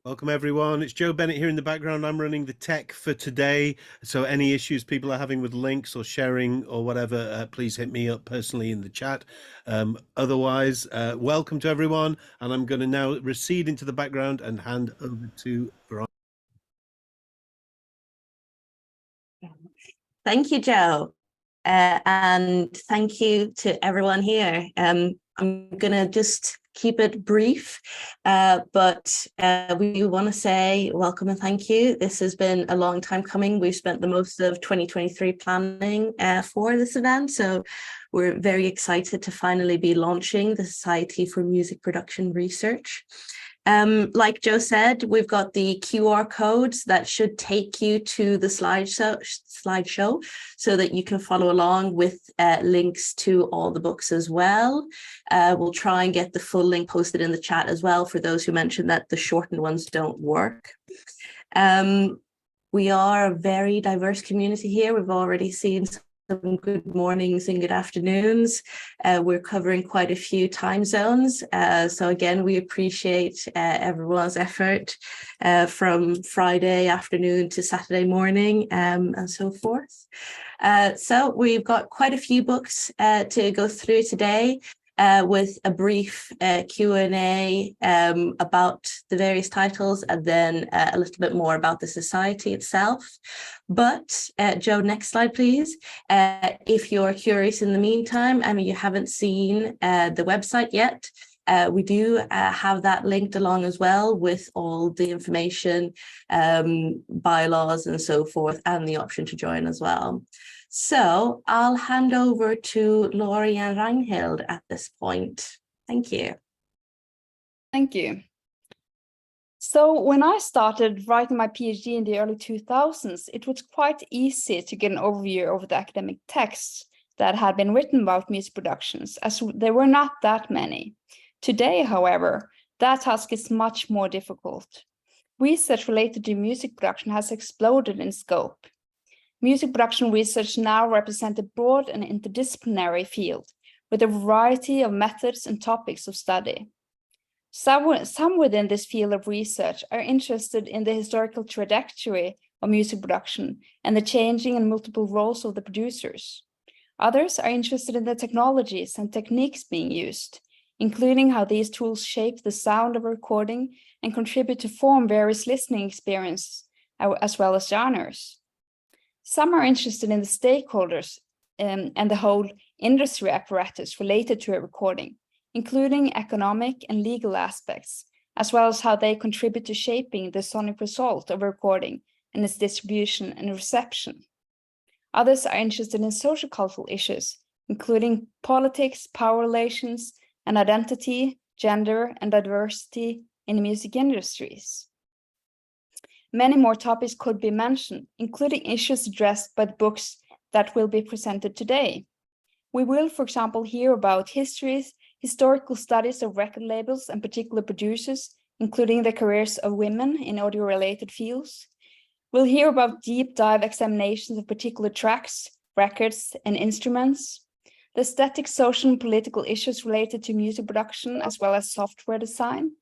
Welcome everyone. It's Joe Bennett here in the background. I'm running the tech for today. So any issues people are having with links or sharing or whatever, please hit me up personally in the chat. Otherwise, welcome to everyone. And I'm going to now recede into the background and hand over to Veronica. Thank you, Joe. And thank you to everyone here. I'm going to just keep it brief, but we want to say welcome and thank you. This has been a long time coming. We've spent the most of 2023 planning for this event, so we're very excited to finally be launching the Society for Music Production Research. Like Joe said, we've got the QR codes that should take you to the slideshow so that you can follow along with links to all the books as well. We'll try and get the full link posted in the chat as well for those who mentioned that the shortened ones don't work. We are a very diverse community here. We've already seen some good mornings and good afternoons. We're covering quite a few time zones. So again, we appreciate everyone's effort from Friday afternoon to Saturday morning and so forth. So we've got quite a few books to go through today. With a brief Q&A about the various titles and then a little bit more about the society itself. But Joe, next slide, please. If you're curious in the meantime, I mean, you haven't seen the website yet, we do have that linked along as well with all the information, bylaws and so forth, and the option to join as well. So I'll hand over to Laurie and Ragnhild at this point. Thank you. Thank you. So when I started writing my PhD in the early 2000s, it was quite easy to get an overview over the academic texts that had been written about music productions, as there were not that many. Today, however, that task is much more difficult. Research related to music production has exploded in scope. Music production research now represents a broad and interdisciplinary field with a variety of methods and topics of study. Some within this field of research are interested in the historical trajectory of music production and the changing and multiple roles of the producers. Others are interested in the technologies and techniques being used, including how these tools shape the sound of a recording and contribute to form various listening experiences, as well as genres. Some are interested in the stakeholders and the whole industry apparatus related to a recording, including economic and legal aspects, as well as how they contribute to shaping the sonic result of a recording and its distribution and reception. Others are interested in social cultural issues, including politics, power relations, and identity, gender, and diversity in the music industries. Many more topics could be mentioned, including issues addressed by the books that will be presented today. We will, for example, hear about historical studies of record labels and particular producers, including the careers of women in audio-related fields. We'll hear about deep dive examinations of particular tracks, records, and instruments, the aesthetic, social, and political issues related to music production, as well as software design,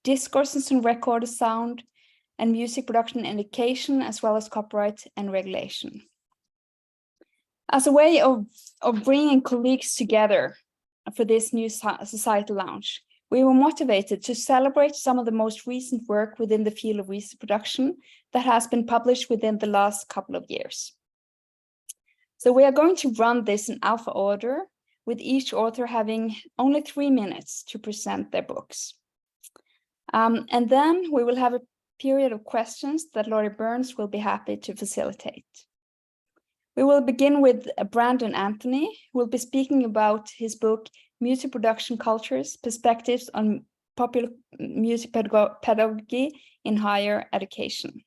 discourses on record sound, and music production education, as well as copyright and regulation. As a way of bringing colleagues together for this new society launch, we were motivated to celebrate some of the most recent work within the field of music production that has been published within the last couple of years. So we are going to run this in alpha order, with each author having only 3 minutes to present their books. And then we will have a period of questions that Laurie Burns will be happy to facilitate. We will begin with Brandon Anthony, who will be speaking about his book, Music Production Cultures, Perspectives on Popular Music Pedagogy in Higher Education.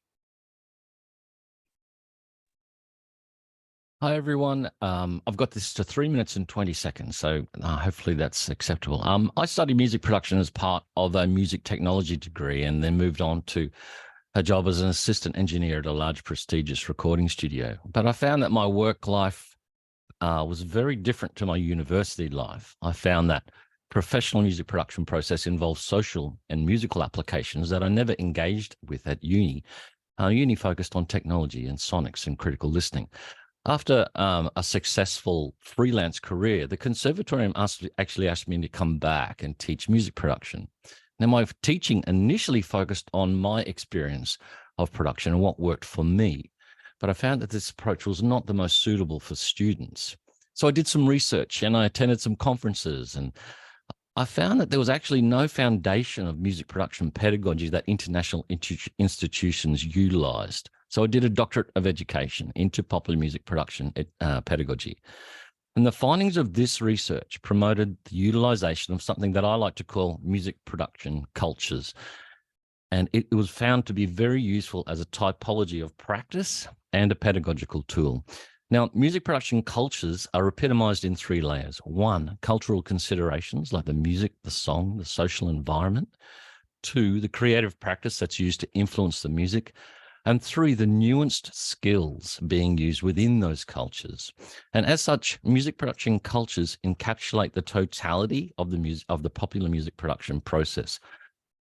Hi, everyone. I've got this to 3 minutes and 20 seconds, so hopefully that's acceptable. I studied music production as part of a music technology degree and then moved on to a job as an assistant engineer at a large prestigious recording studio. But I found that my work life was very different to my university life. I found that professional music production process involves social and musical applications that I never engaged with at uni. Uni focused on technology and sonics and critical listening. After a successful freelance career, the conservatorium actually asked me to come back and teach music production. Now, my teaching initially focused on my experience of production and what worked for me, but I found that this approach was not the most suitable for students. So I did some research and I attended some conferences, and I found that there was actually no foundation of music production pedagogy that international institutions utilized. So I did a doctorate of education into popular music production pedagogy. And the findings of this research promoted the utilization of something that I like to call music production cultures. And it was found to be very useful as a typology of practice and a pedagogical tool. Now, music production cultures are epitomized in 3 layers. 1, cultural considerations like the music, the song, the social environment. 2, the creative practice that's used to influence the music. And 3, the nuanced skills being used within those cultures. And as such, music production cultures encapsulate the totality of the popular music production process.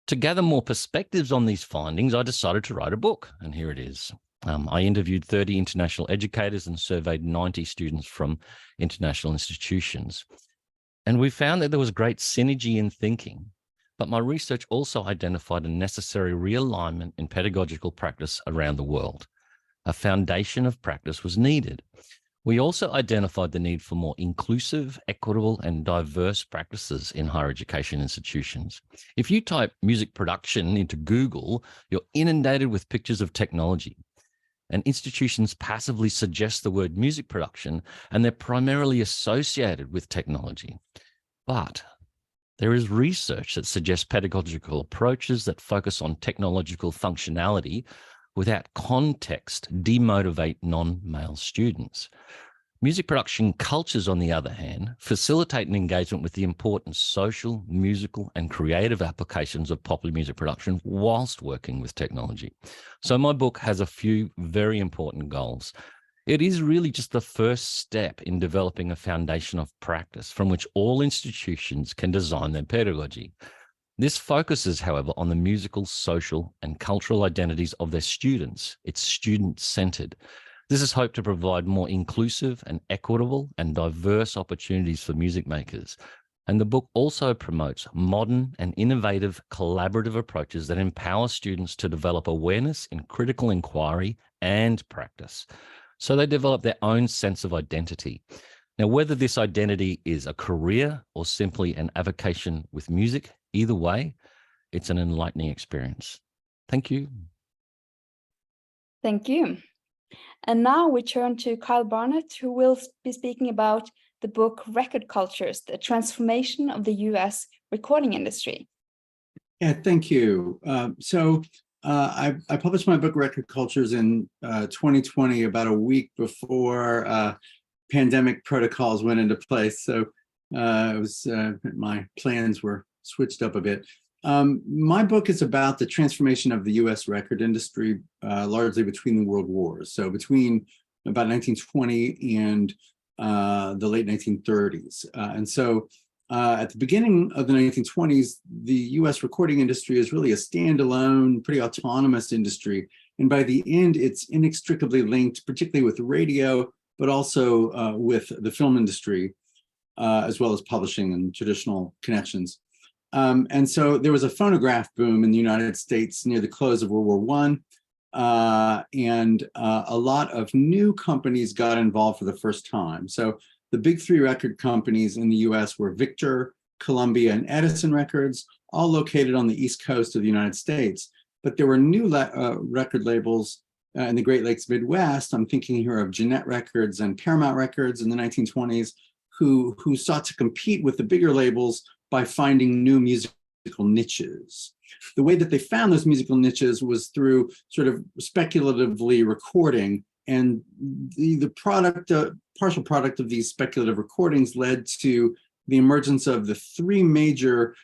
To gather more perspectives on these findings, I decided to write a book, and here it is. I interviewed 30 international educators and surveyed 90 students from international institutions. And we found that there was great synergy in thinking, but my research also identified a necessary realignment in pedagogical practice around the world. A foundation of practice was needed. We also identified the need for more inclusive, equitable, and diverse practices in higher education institutions. If you type music production into Google, you're inundated with pictures of technology. And institutions passively suggest the word music production, and they're primarily associated with technology. But there is research that suggests pedagogical approaches that focus on technological functionality without context demotivate non-male students. Music production cultures, on the other hand, facilitate an engagement with the important social, musical, and creative applications of popular music production whilst working with technology. So my book has a few very important goals. It is really just the first step in developing a foundation of practice from which all institutions can design their pedagogy. This focuses, however, on the musical, social, and cultural identities of their students. It's student-centered. This is hoped to provide more inclusive and equitable and diverse opportunities for music makers. And the book also promotes modern and innovative collaborative approaches that empower students to develop awareness in critical inquiry and practice, so they develop their own sense of identity. Now, whether this identity is a career or simply an avocation with music, either way, it's an enlightening experience. Thank you. Thank you. And now we turn to Kyle Barnett, who will be speaking about the book Record Cultures, the Transformation of the US Recording Industry. Yeah, thank you. I published my book Record Cultures in 2020, about a week before pandemic protocols went into place. So my plans were switched up a bit. My book is about the transformation of the US record industry, largely between the world wars. So between about 1920 and the late 1930s. At the beginning of the 1920s, the US recording industry is really a standalone, pretty autonomous industry. And by the end, it's inextricably linked, particularly with radio, but also with the film industry, as well as publishing and traditional connections. And so there was a phonograph boom in the United States near the close of World War I, and a lot of new companies got involved for the first time. So the big 3 record companies in the US were Victor, Columbia, and Edison Records, all located on the East Coast of the United States. But there were new record labels in the Great Lakes Midwest. I'm thinking here of Jeanette Records and Paramount Records in the 1920s, who sought to compete with the bigger labels by finding new musical niches. The way that they found those musical niches was through sort of speculatively recording, and the partial product of these speculative recordings led to the emergence of the 3 major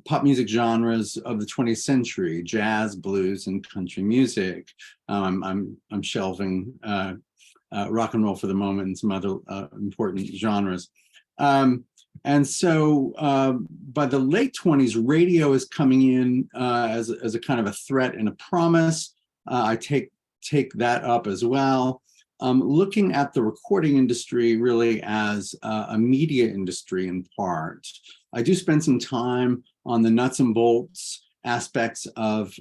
pop music genres of the 20th century: jazz, blues, and country music. I'm shelving rock and roll for the moment and some other important genres. And so by the late 20s, radio is coming in as a kind of a threat and a promise. I take that up as well. Looking at the recording industry really as a media industry in part. I do spend some time on the nuts and bolts aspects of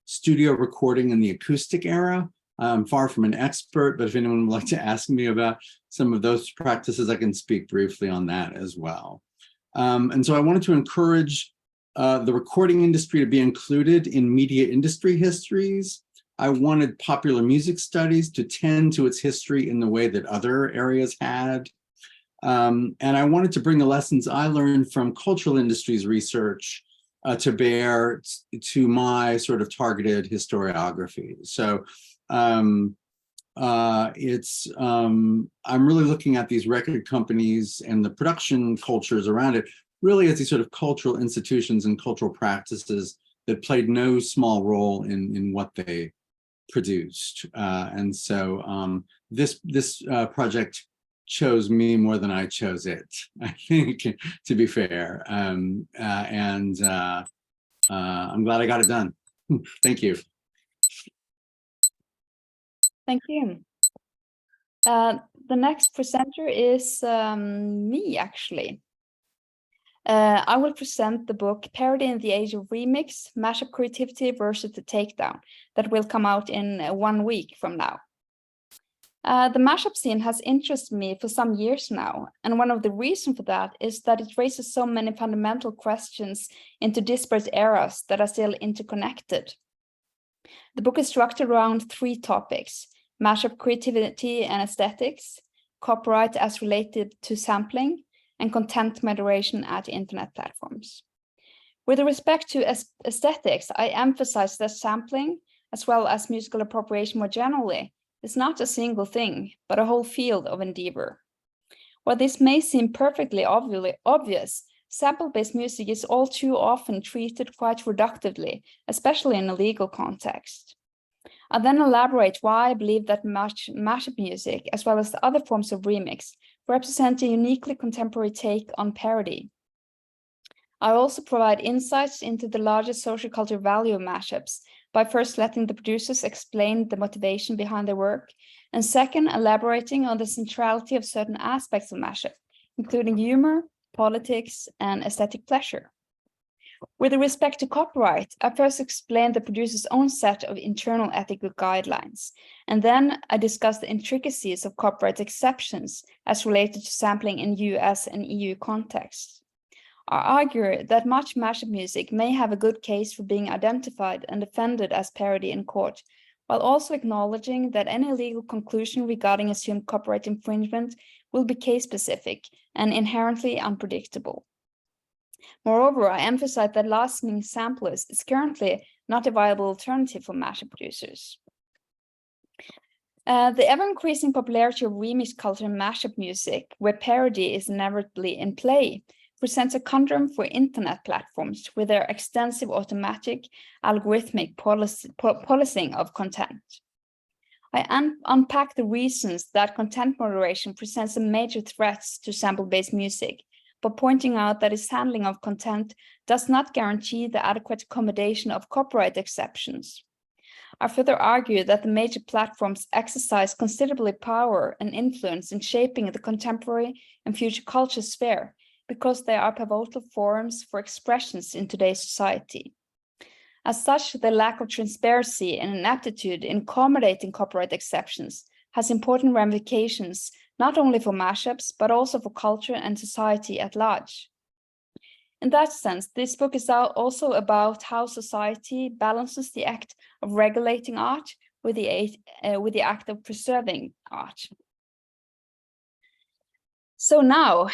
studio recording in the acoustic era. I'm far from an expert, but if anyone would like to ask me about some of those practices, I can speak briefly on that as well. And so I wanted to encourage the recording industry to be included in media industry histories. I wanted popular music studies to tend to its history in the way that other areas had. And I wanted to bring the lessons I learned from cultural industries research to bear to my sort of targeted historiography. So I'm really looking at these record companies and the production cultures around it really as these sort of cultural institutions and cultural practices that played no small role in what they produced. And so this project chose me more than I chose it, I think, to be fair. I'm glad I got it done. Thank you. Thank you. The next presenter is me, actually. I will present the book Parody in the Age of Remix, Mashup Creativity versus the Takedown, that will come out in 1 week from now. The mashup scene has interested me for some years now, and one of the reasons for that is that it raises so many fundamental questions into disparate eras that are still interconnected. The book is structured around 3 topics: mashup creativity and aesthetics, copyright as related to sampling, and content moderation at internet platforms. With respect to aesthetics, I emphasize that sampling, as well as musical appropriation more generally, is not a single thing, but a whole field of endeavor. While this may seem perfectly obvious, sample-based music is all too often treated quite reductively, especially in a legal context. I'll then elaborate why I believe that mashup music, as well as the other forms of remix, represent a uniquely contemporary take on parody. I also provide insights into the larger social cultural value of mashups by first letting the producers explain the motivation behind their work, and second, elaborating on the centrality of certain aspects of mashup, including humor, politics, and aesthetic pleasure. With respect to copyright, I first explain the producer's own set of internal ethical guidelines, and then I discuss the intricacies of copyright exceptions as related to sampling in US and EU contexts. I argue that much mashup music may have a good case for being identified and defended as parody in court, while also acknowledging that any legal conclusion regarding assumed copyright infringement will be case-specific and inherently unpredictable. Moreover, I emphasize that licensing samplers is currently not a viable alternative for mashup producers. The ever-increasing popularity of remix culture and mashup music, where parody is inevitably in play, presents a conundrum for internet platforms with their extensive automatic algorithmic policing of content. I unpack the reasons that content moderation presents a major threat to sample-based music, but pointing out that its handling of content does not guarantee the adequate accommodation of copyright exceptions. I further argue that the major platforms exercise considerable power and influence in shaping the contemporary and future culture sphere, because they are pivotal forums for expressions in today's society. As such, the lack of transparency and inaptitude in accommodating copyright exceptions has important ramifications, not only for mashups, but also for culture and society at large. In that sense, this book is also about how society balances the act of regulating art with the act of preserving art. So now,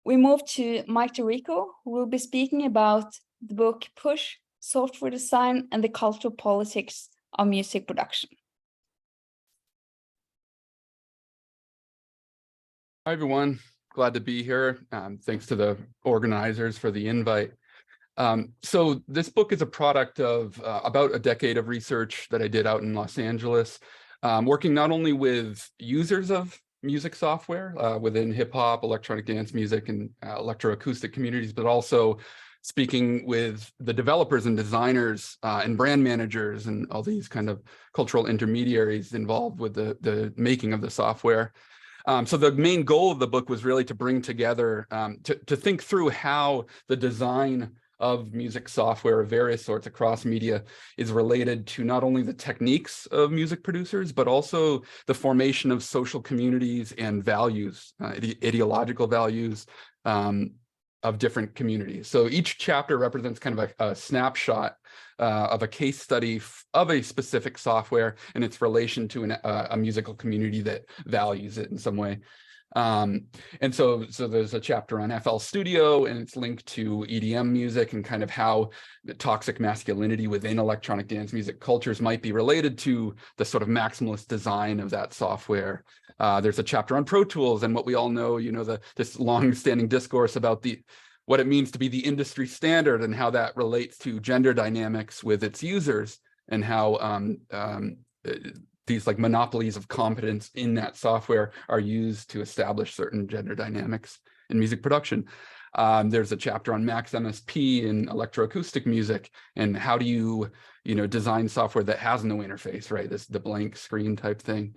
we move to Mike DeRico, who will be speaking about the book Push, Software Design and the Cultural Politics of Music Production. Hi, everyone. Glad to be here. Thanks to the organizers for the invite. So this book is a product of about a decade of research that I did out in Los Angeles, working not only with users of music software within hip hop, electronic dance music, and electroacoustic communities, but also speaking with the developers and designers and brand managers and all these kind of cultural intermediaries involved with the making of the software. So the main goal of the book was really to bring together, to think through how the design of music software of various sorts across media is related to not only the techniques of music producers, but also the formation of social communities and values, ideological values of different communities. So each chapter represents kind of a snapshot of a case study of a specific software and its relation to a musical community that values it in some way. And so there's a chapter on FL Studio, and it's linked to EDM music and kind of how the toxic masculinity within electronic dance music cultures might be related to the sort of maximalist design of that software. There's a chapter on Pro Tools and what we all know, this long-standing discourse about what it means to be the industry standard and how that relates to gender dynamics with its users, and how these like monopolies of competence in that software are used to establish certain gender dynamics in music production. There's a chapter on Max MSP in electroacoustic music, and how do you, design software that has no interface, right? The blank screen type thing.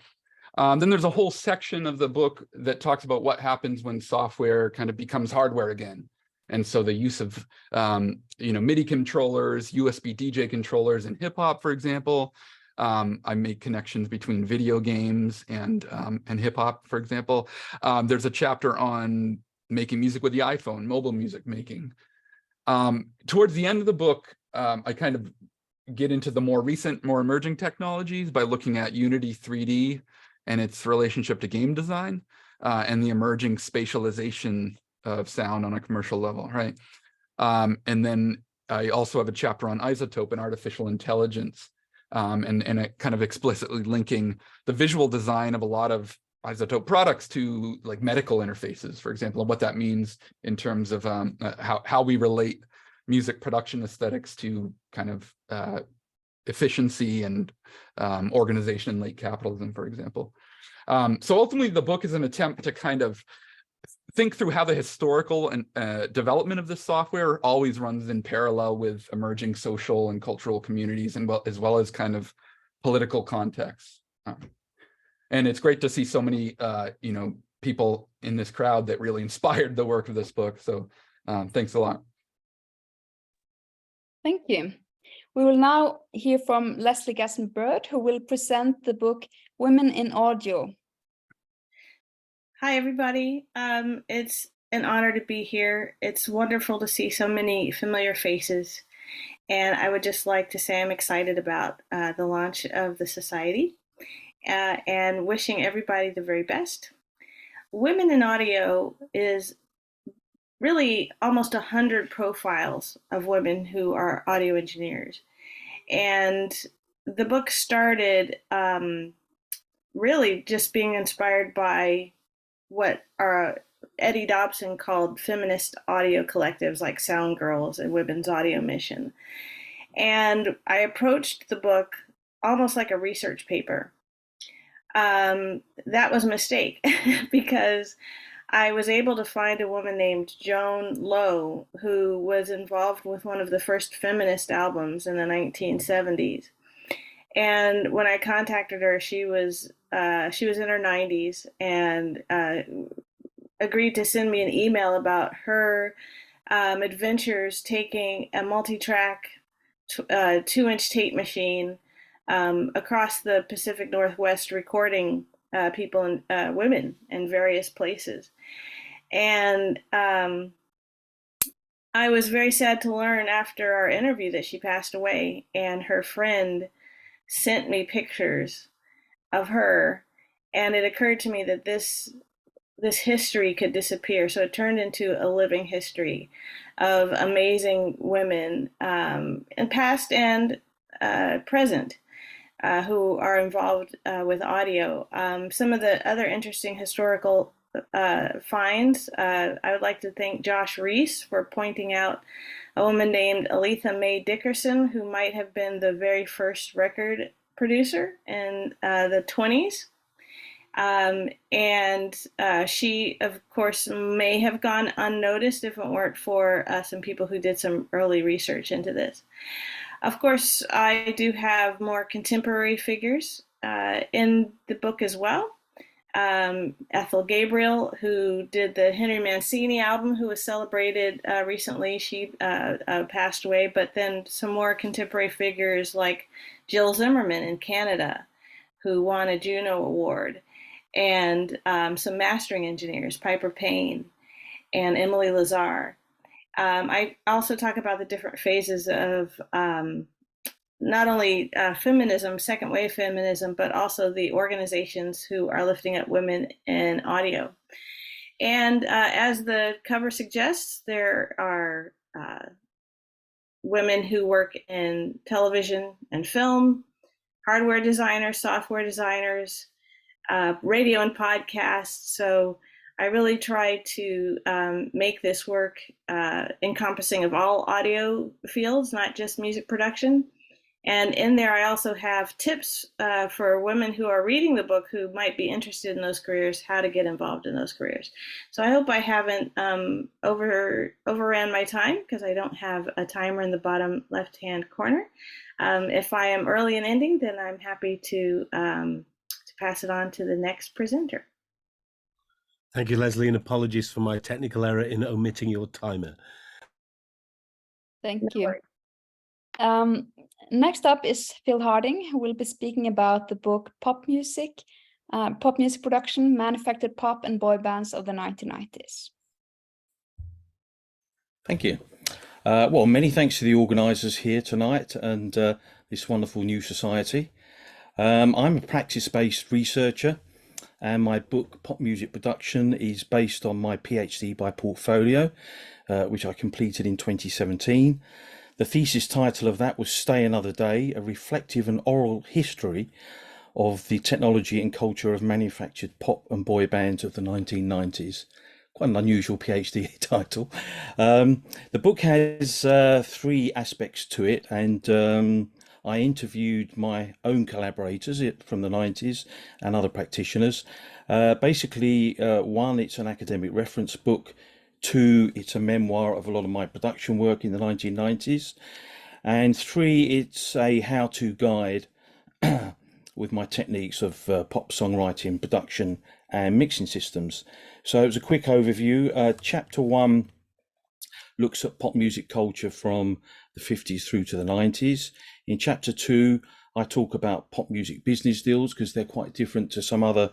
Then there's a whole section of the book that talks about what happens when software kind of becomes hardware again. And so the use of, MIDI controllers, USB DJ controllers in hip hop, for example. I make connections between video games and hip hop, for example. There's a chapter on making music with the iPhone, mobile music making. Towards the end of the book, I kind of get into the more recent, more emerging technologies by looking at Unity 3D and its relationship to game design, and the emerging spatialization of sound on a commercial level, right? And then I also have a chapter on isotope and artificial intelligence, and it kind of explicitly linking the visual design of a lot of isotope products to like medical interfaces, for example, and what that means in terms of how we relate music production aesthetics to kind of efficiency and organization in late capitalism, for example. So ultimately, the book is an attempt to kind of think through how the historical and development of this software always runs in parallel with emerging social and cultural communities, and as well as kind of political contexts. And it's great to see so many people in this crowd that really inspired the work of this book. So thanks a lot. Thank you. We will now hear from Leslie Gaston-Bird, who will present the book Women in Audio. Hi, everybody. It's an honor to be here. It's wonderful to see so many familiar faces. And I would just like to say I'm excited about the launch of the Society and wishing everybody the very best. Women in Audio is really almost 100 profiles of women who are audio engineers. And the book started really just being inspired by what Eddie Dobson called feminist audio collectives like Sound Girls and Women's Audio Mission. And I approached the book almost like a research paper. That was a mistake because I was able to find a woman named Joan Lowe, who was involved with one of the first feminist albums in the 1970s. And when I contacted her, she was in her 90s and agreed to send me an email about her adventures taking a multi-track 2-inch tape machine across the Pacific Northwest, recording people and women in various places. And I was very sad to learn after our interview that she passed away, and her friend sent me pictures of her, and it occurred to me that this history could disappear. So it turned into a living history of amazing women, in past and present, who are involved with audio. Some of the other interesting historical finds, I would like to thank Josh Reese for pointing out a woman named Aletha Mae Dickerson, who might have been the very first record producer in the 20s. She, of course, may have gone unnoticed if it weren't for some people who did some early research into this. Of course, I do have more contemporary figures in the book as well. Ethel Gabriel, who did the Henry Mancini album, who was celebrated recently, she passed away, but then some more contemporary figures like Jill Zimmerman in Canada, who won a Juno Award, and some mastering engineers, Piper Payne and Emily Lazar. I also talk about the different phases of not only feminism, second wave feminism, but also the organizations who are lifting up women in audio. And as the cover suggests, there are women who work in television and film, hardware designers, software designers, radio and podcasts. So I really try to make this work encompassing of all audio fields, not just music production. And in there, I also have tips for women who are reading the book who might be interested in those careers, how to get involved in those careers. So I hope I haven't overran my time, because I don't have a timer in the bottom left-hand corner. If I am early and ending, then I'm happy to pass it on to the next presenter. Thank you, Leslie, and apologies for my technical error in omitting your timer. Thank you. Next up is Phil Harding, who will be speaking about the book Pop Music Production, Manufactured Pop and Boy Bands of the 1990s. Thank you. Well, many thanks to the organisers here tonight and this wonderful new society. I'm a practice-based researcher, and my book Pop Music Production is based on my PhD by portfolio, which I completed in 2017. The thesis title of that was Stay Another Day, a reflective and oral history of the technology and culture of manufactured pop and boy bands of the 1990s. Quite an unusual PhD title. The book has three aspects to it, and I interviewed my own collaborators from the 90s and other practitioners. Basically, one, it's an academic reference book. Two, it's a memoir of a lot of my production work in the 1990s. And three, it's a how-to guide with my techniques of pop songwriting, production and mixing systems. So it was a quick overview. Chapter 1 looks at pop music culture from the 50s through to the 90s. In chapter 2, I talk about pop music business deals, because they're quite different to some other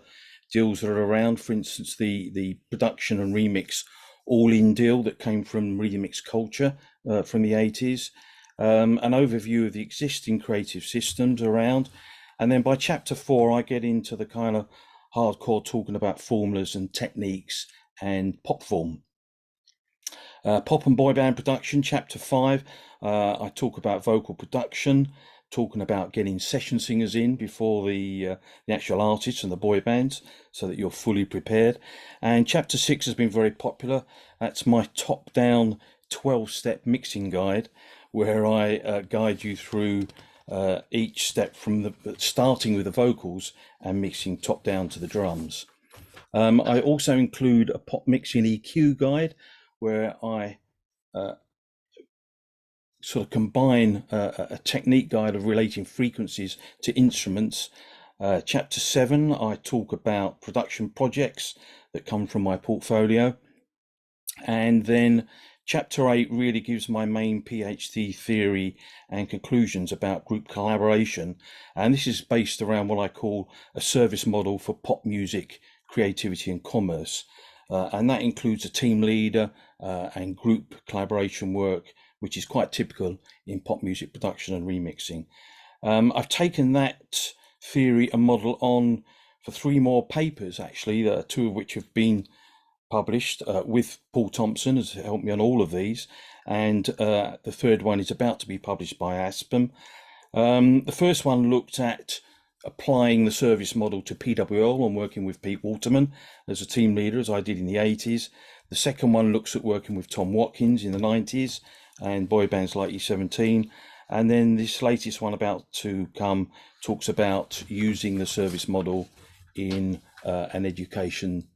deals that are around. For instance, the production and remix all-in deal that came from remix culture from the 80s, an overview of the existing creative systems around, and then by chapter 4 I get into the kind of hardcore talking about formulas and techniques and pop form. Pop and boy band production, chapter 5, I talk about vocal production, talking about getting session singers in before the actual artists and the boy bands, so that you're fully prepared. And chapter 6 has been very popular. That's my top-down 12-step mixing guide, where I guide you through each step from starting with the vocals and mixing top-down to the drums. I also include a pop mixing EQ guide, where I sort of combine a technique guide of relating frequencies to instruments. Chapter 7, I talk about production projects that come from my portfolio. And then chapter 8 really gives my main PhD theory and conclusions about group collaboration. And this is based around what I call a service model for pop music, creativity and commerce. And that includes a team leader and group collaboration work, which is quite typical in pop music production and remixing. I've taken that theory and model on for 3 more papers, actually, 2 of which have been published with Paul Thompson, has helped me on all of these. And the 3rd one is about to be published by Aspen. The first one looked at applying the service model to PWL and working with Pete Waterman as a team leader, as I did in the 80s. The second one looks at working with Tom Watkins in the 90s and boy bands like E17. And then this latest one about to come talks about using the service model in and education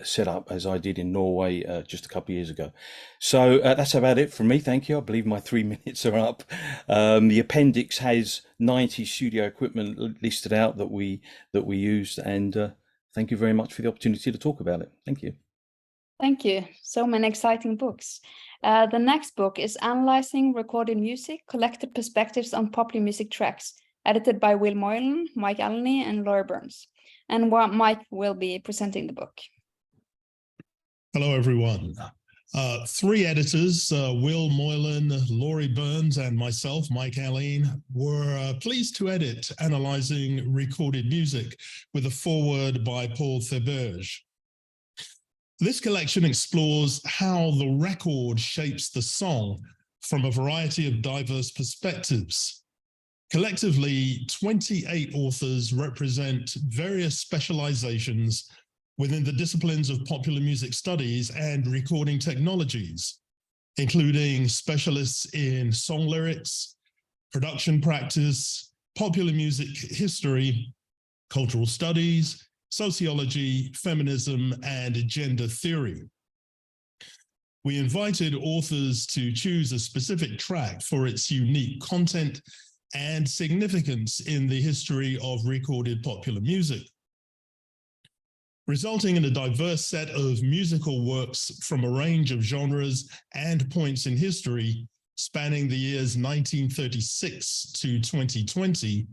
set up as I did in Norway just a couple of years ago. So that's about it from me. Thank you. I believe my 3 minutes are up. The appendix has 90 studio equipment listed out that we used, and thank you very much for the opportunity to talk about it. Thank you. Thank you. So many exciting books. The next book is Analyzing Recorded Music, Collected Perspectives on Popular Music Tracks, edited by Will Moylan, Mike Alleyne, and Laura Burns. And Mike will be presenting the book. Hello, everyone. Three editors, Will Moylan, Laurie Burns, and myself, Mike Alleyne, were pleased to edit Analyzing Recorded Music with a foreword by Paul Theberge. This collection explores how the record shapes the song from a variety of diverse perspectives. Collectively, 28 authors represent various specializations within the disciplines of popular music studies and recording technologies, including specialists in song lyrics, production practice, popular music history, cultural studies, sociology, feminism, and gender theory. We invited authors to choose a specific track for its unique content and significance in the history of recorded popular music, resulting in a diverse set of musical works from a range of genres and points in history spanning the years 1936 to 2020.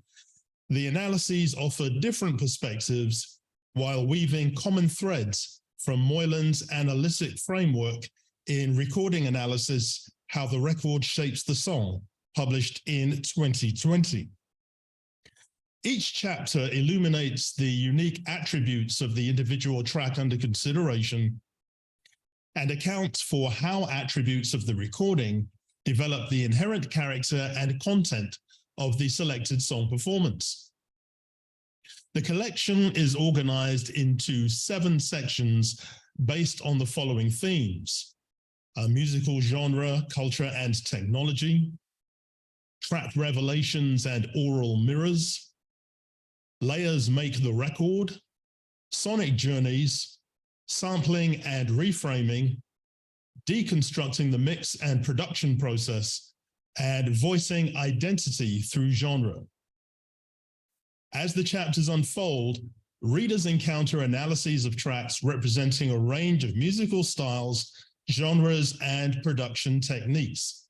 The analyses offer different perspectives while weaving common threads from Moylan's analytic framework in Recording Analysis, How the Record Shapes the Song, published in 2020. Each chapter illuminates the unique attributes of the individual track under consideration and accounts for how attributes of the recording develop the inherent character and content of the selected song performance. The collection is organized into 7 sections based on the following themes: musical genre, culture, and technology, track revelations and oral mirrors, layers make the record, sonic journeys, sampling and reframing, deconstructing the mix and production process, and voicing identity through genre. As the chapters unfold, readers encounter analyses of tracks representing a range of musical styles, genres, and production techniques.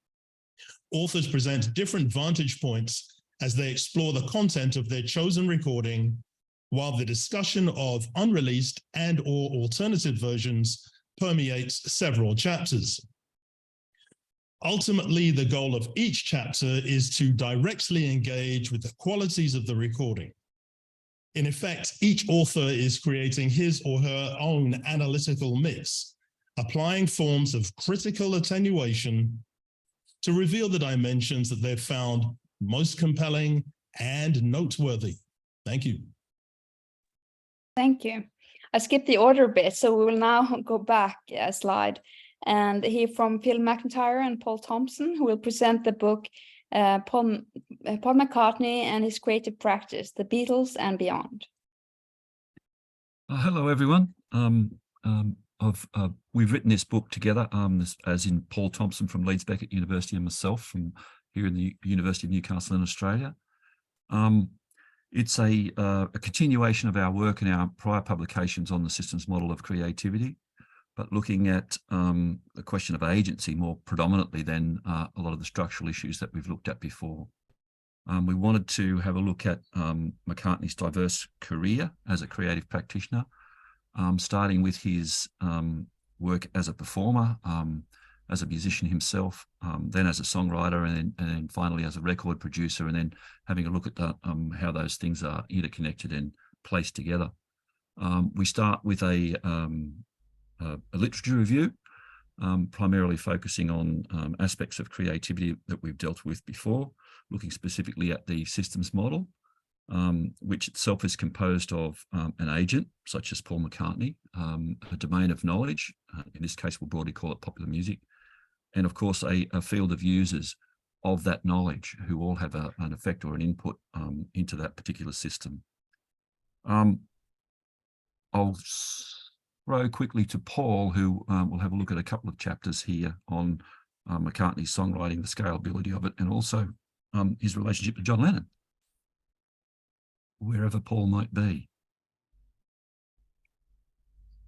Authors present different vantage points as they explore the content of their chosen recording, while the discussion of unreleased and/or alternative versions permeates several chapters. Ultimately, the goal of each chapter is to directly engage with the qualities of the recording. In effect, each author is creating his or her own analytical mix, applying forms of critical attenuation to reveal the dimensions that they've found most compelling and noteworthy. Thank you. Thank you. I skipped the order a bit, so we will now go back a slide and hear from Phil McIntyre and Paul Thompson, who will present the book Paul McCartney and His Creative Practice, The Beatles and Beyond. Hello, everyone. We've written this book together, as in Paul Thompson from Leeds Beckett University and myself from here in the University of Newcastle in Australia. It's a continuation of our work and our prior publications on the systems model of creativity, but looking at the question of agency more predominantly than a lot of the structural issues that we've looked at before. We wanted to have a look at McCartney's diverse career as a creative practitioner, starting with his work as a performer, as a musician himself, then as a songwriter, and then finally as a record producer, and then having a look at how those things are interconnected and placed together. We start with a literature review, primarily focusing on aspects of creativity that we've dealt with before, looking specifically at the systems model, which itself is composed of an agent, such as Paul McCartney, a domain of knowledge, in this case we'll broadly call it popular music, and of course a field of users of that knowledge who all have an effect or an input into that particular system. I'll throw quickly to Paul, who will have a look at a couple of chapters here on McCartney's songwriting, the scalability of it, and also his relationship to John Lennon, wherever Paul might be.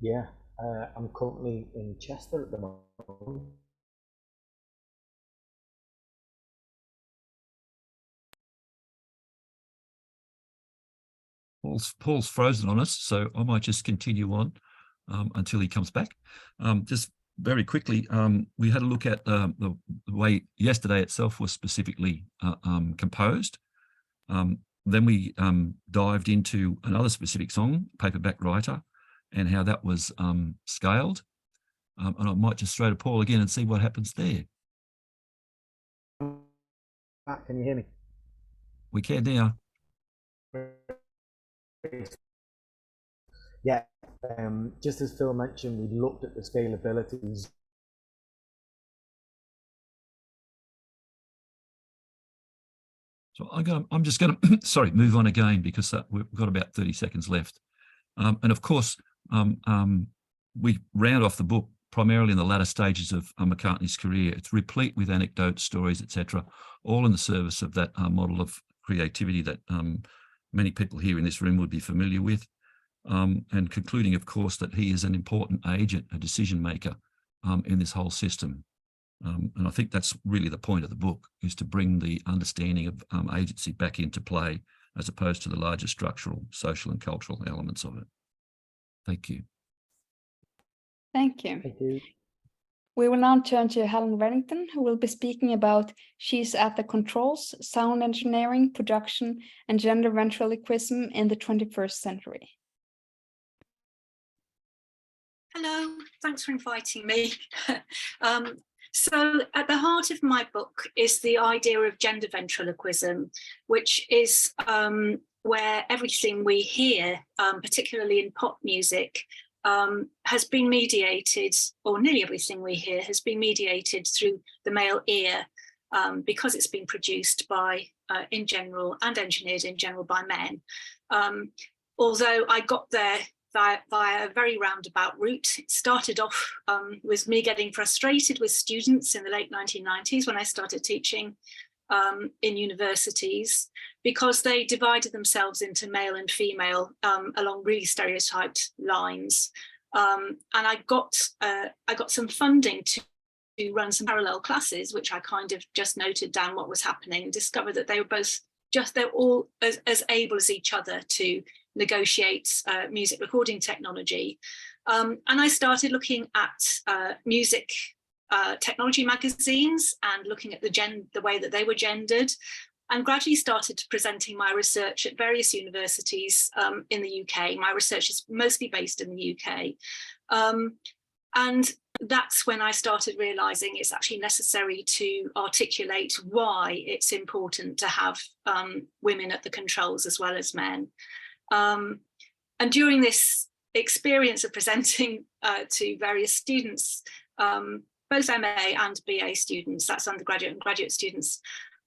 Yeah, I'm currently in Chester at the moment. Paul's frozen on us, so I might just continue on until he comes back. Just very quickly, we had a look at the way yesterday itself was specifically composed. Then we dived into another specific song, Paperback Writer, and how that was scaled. And I might just throw to Paul again and see what happens there. Matt, can you hear me? We can now. Yeah, just as Phil mentioned, we looked at the scalabilities. So I'm just going to, sorry, move on again because we've got about 30 seconds left. And of course, we round off the book primarily in the latter stages of McCartney's career. It's replete with anecdotes, stories, etc., all in the service of that model of creativity that many people here in this room would be familiar with. And concluding, of course, that he is an important agent, a decision maker in this whole system. And I think that's really the point of the book, is to bring the understanding of agency back into play as opposed to the larger structural, social and cultural elements of it. Thank you. Thank you. Thank you. We will now turn to Helen Reddington, who will be speaking about She's at the Controls, Sound Engineering, Production, and Gender Ventriloquism in the 21st Century. Hello, thanks for inviting me. So at the heart of my book is the idea of gender ventriloquism, which is where everything we hear, particularly in pop music, has been mediated, or nearly everything we hear has been mediated through the male ear, because it's been produced by, in general, and engineered in general by men. Although I got there via a very roundabout route. It started off with me getting frustrated with students in the late 1990s when I started teaching in universities, because they divided themselves into male and female along really stereotyped lines. And I got some funding to run some parallel classes, which I kind of just noted down what was happening and discovered that they were both they're all as able as each other to negotiate music recording technology. And I started looking at music technology magazines and looking at the way that they were gendered, and gradually started presenting my research at various universities in the UK. My research is mostly based in the UK. And that's when I started realizing it's actually necessary to articulate why it's important to have women at the controls as well as men. And during this experience of presenting to various students, both MA and BA students, that's undergraduate and graduate students,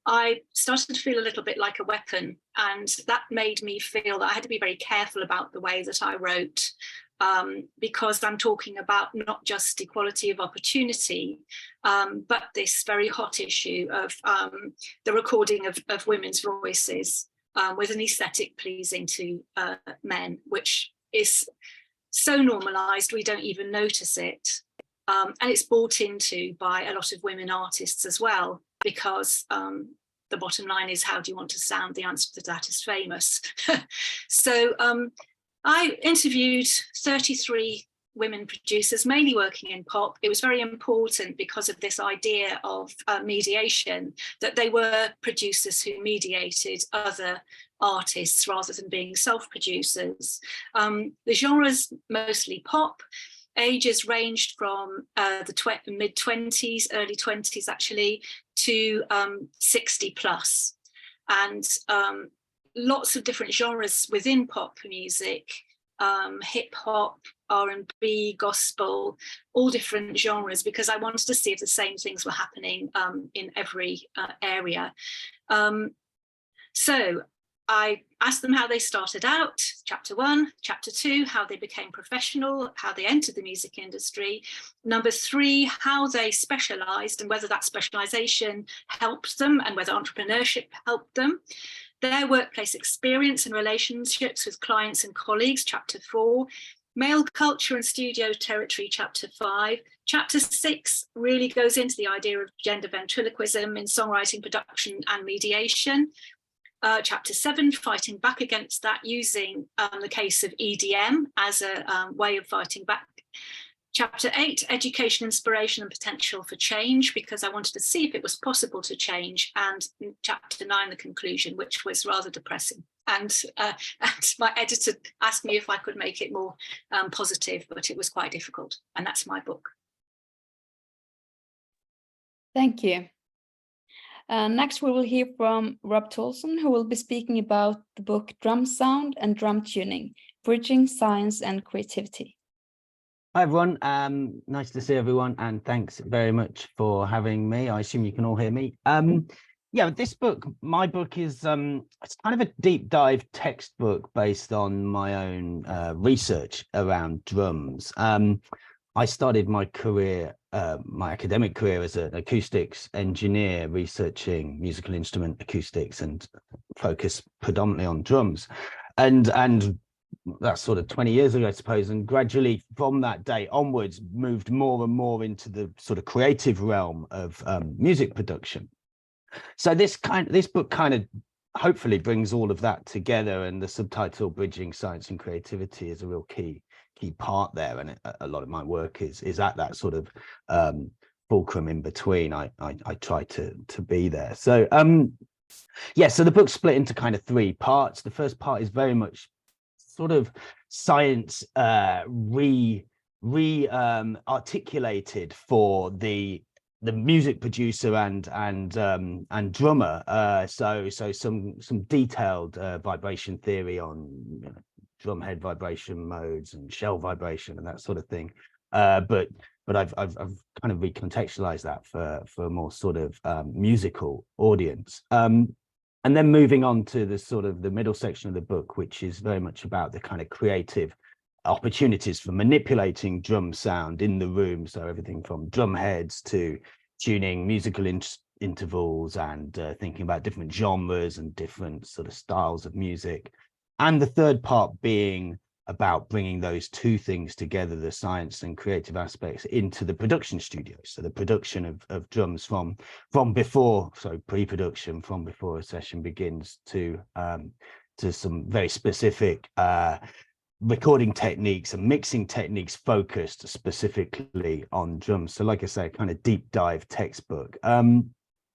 I started to feel a little bit like a weapon, and that made me feel that I had to be very careful about the way that I wrote, because I'm talking about not just equality of opportunity, but this very hot issue of the recording of women's voices with an aesthetic pleasing to men, which is so normalized we don't even notice it. And it's bought into by a lot of women artists as well, because the bottom line is, how do you want to sound? The answer to that is famous. So I interviewed 33 women producers, mainly working in pop. It was very important because of this idea of mediation, that they were producers who mediated other artists rather than being self-producers. The genre's mostly pop. Ages ranged from the mid-20s, early 20s actually, to 60 plus. And lots of different genres within pop music, hip hop, R&B, gospel, all different genres, because I wanted to see if the same things were happening in every area. So I asked them how they started out, chapter 1, chapter 2, how they became professional, how they entered the music industry. Number 3, how they specialized and whether that specialization helped them and whether entrepreneurship helped them. Their workplace experience and relationships with clients and colleagues, chapter 4. Male culture and studio territory, chapter 5. Chapter 6 really goes into the idea of gender ventriloquism in songwriting, production and mediation. Chapter 7, fighting back against that using the case of EDM as a way of fighting back. Chapter 8, education, inspiration and potential for change, because I wanted to see if it was possible to change. And chapter 9, the conclusion, which was rather depressing. And my editor asked me if I could make it more positive, but it was quite difficult. And that's my book. Thank you. Next, we will hear from Rob Toulson, who will be speaking about the book Drum Sound and Drum Tuning, Bridging Science and Creativity. Hi, everyone. Nice to see everyone, and thanks very much for having me. I assume you can all hear me. Yeah, this book, my book is it's kind of a deep dive textbook based on my own research around drums. I started my career, my academic career as an acoustics engineer, researching musical instrument acoustics and focus predominantly on drums. And that's sort of 20 years ago, I suppose, and gradually from that day onwards moved more and more into the sort of creative realm of music production. So this book kind of hopefully brings all of that together, and the subtitle Bridging Science and Creativity is a real key part there, and a lot of my work is at that sort of fulcrum in between. I try to be there. So yeah, so the book's split into kind of 3 parts. The first part is very much sort of science articulated for the music producer and drummer. So some detailed vibration theory on drum head vibration modes and shell vibration and that sort of thing. But I've kind of recontextualized that for a more sort of musical audience. And then moving on to the sort of the middle section of the book, which is very much about the kind of creative opportunities for manipulating drum sound in the room. So everything from drum heads to tuning musical intervals and thinking about different genres and different sort of styles of music. And the third part being about bringing those 2 things together, the science and creative aspects, into the production studio. So the production of drums from before, so pre-production, from before a session begins to some very specific recording techniques and mixing techniques focused specifically on drums. So like I say, kind of deep dive textbook. I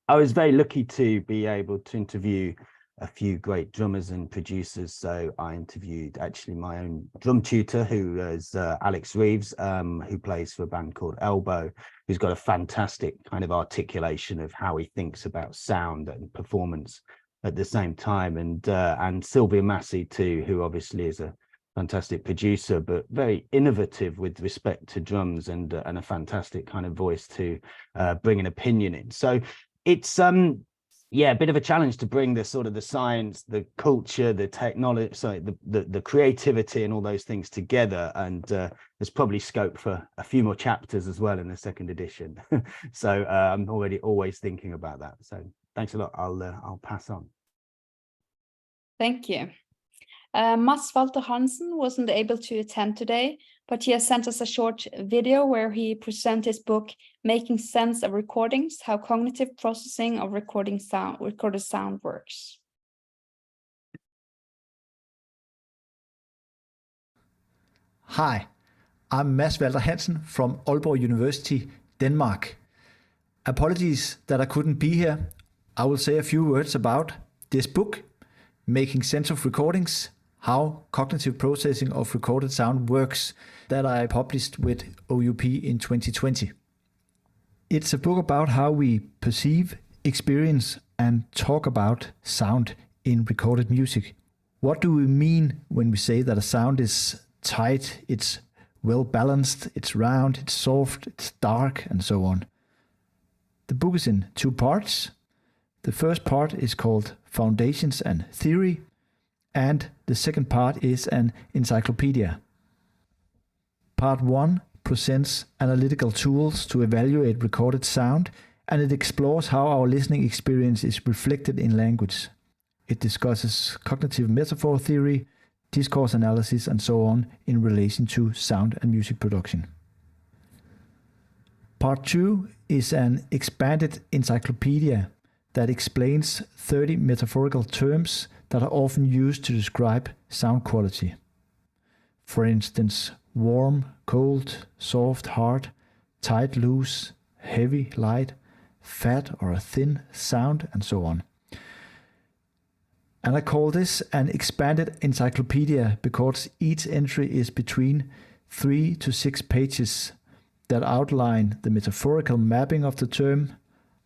was very lucky to be able to interview a few great drummers and producers. So I interviewed actually my own drum tutor, who is Alex Reeves, who plays for a band called Elbow, who's got a fantastic kind of articulation of how he thinks about sound and performance at the same time. And Sylvia Massey too, who obviously is a fantastic producer, but very innovative with respect to drums and a fantastic kind of voice to bring an opinion in. So it's yeah, a bit of a challenge to bring the sort of the science, the culture, the technology, sorry, the creativity and all those things together. And there's probably scope for a few more chapters as well in the 2nd edition. So I'm already always thinking about that. So thanks a lot. I'll pass on. Thank you. Mats Walter-Hansen wasn't able to attend today, but he has sent us a short video where he presents his book, Making Sense of Recordings, How Cognitive Processing of Recorded Sound Works. Hi, I'm Mats Walter-Hansen from Aalborg University, Denmark. Apologies that I couldn't be here. I will say a few words about this book, Making Sense of Recordings, How Cognitive Processing of Recorded Sound Works, that I published with OUP in 2020. It's a book about how we perceive, experience, and talk about sound in recorded music. What do we mean when we say that a sound is tight, it's well balanced, it's round, it's soft, it's dark, and so on? The book is in 2 parts. The first part is called Foundations and Theory, and the second part is an encyclopedia. Part 1 presents analytical tools to evaluate recorded sound, and it explores how our listening experience is reflected in language. It discusses cognitive metaphor theory, discourse analysis, and so on in relation to sound and music production. Part 2 is an expanded encyclopedia that explains 30 metaphorical terms that are often used to describe sound quality. For instance, warm, cold, soft, hard, tight, loose, heavy, light, fat or a thin sound, and so on. And I call this an expanded encyclopedia because each entry is between 3 to 6 pages that outline the metaphorical mapping of the term,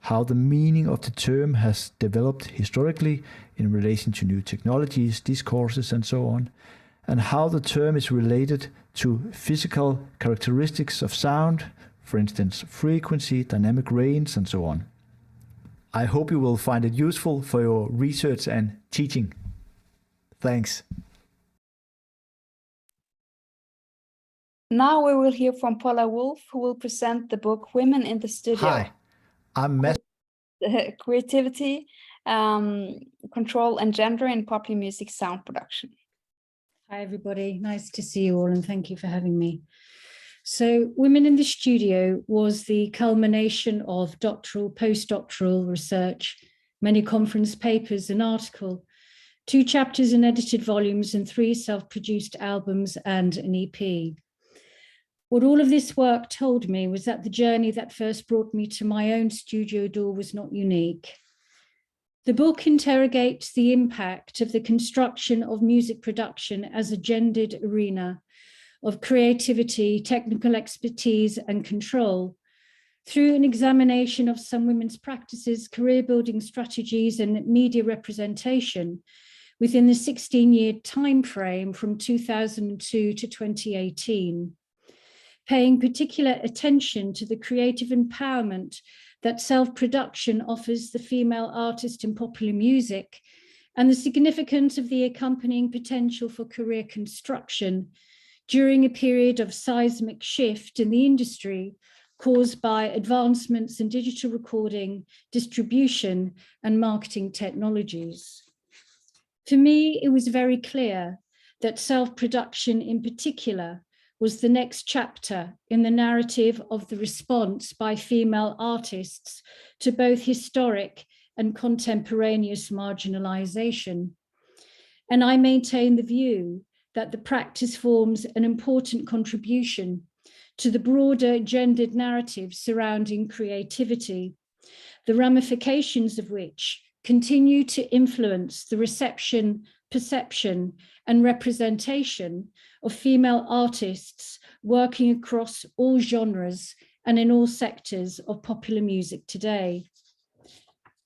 how the meaning of the term has developed historically in relation to new technologies, discourses, and so on, and how the term is related to physical characteristics of sound, for instance, frequency, dynamic range, and so on. I hope you will find it useful for your research and teaching. Thanks. Now we will hear from Paula Wolfe, who will present the book Women in the Studio. Hi, I'm Creativity, Control and Gender in Popular Music Sound Production. Hi, everybody. Nice to see you all, and thank you for having me. So Women in the Studio was the culmination of doctoral, postdoctoral research, many conference papers and article, 2 chapters in edited volumes and 3 self-produced albums and an EP. What all of this work told me was that the journey that first brought me to my own studio door was not unique. The book interrogates the impact of the construction of music production as a gendered arena of creativity, technical expertise, and control through an examination of some women's practices, career building strategies, and media representation within the 16-year time frame from 2002 to 2018, paying particular attention to the creative empowerment that self-production offers the female artist in popular music and the significance of the accompanying potential for career construction during a period of seismic shift in the industry caused by advancements in digital recording, distribution, and marketing technologies. For me, it was very clear that self-production in particular was the next chapter in the narrative of the response by female artists to both historic and contemporaneous marginalization. And I maintain the view that the practice forms an important contribution to the broader gendered narrative surrounding creativity, the ramifications of which continue to influence the reception, perception, and representation of female artists working across all genres and in all sectors of popular music today.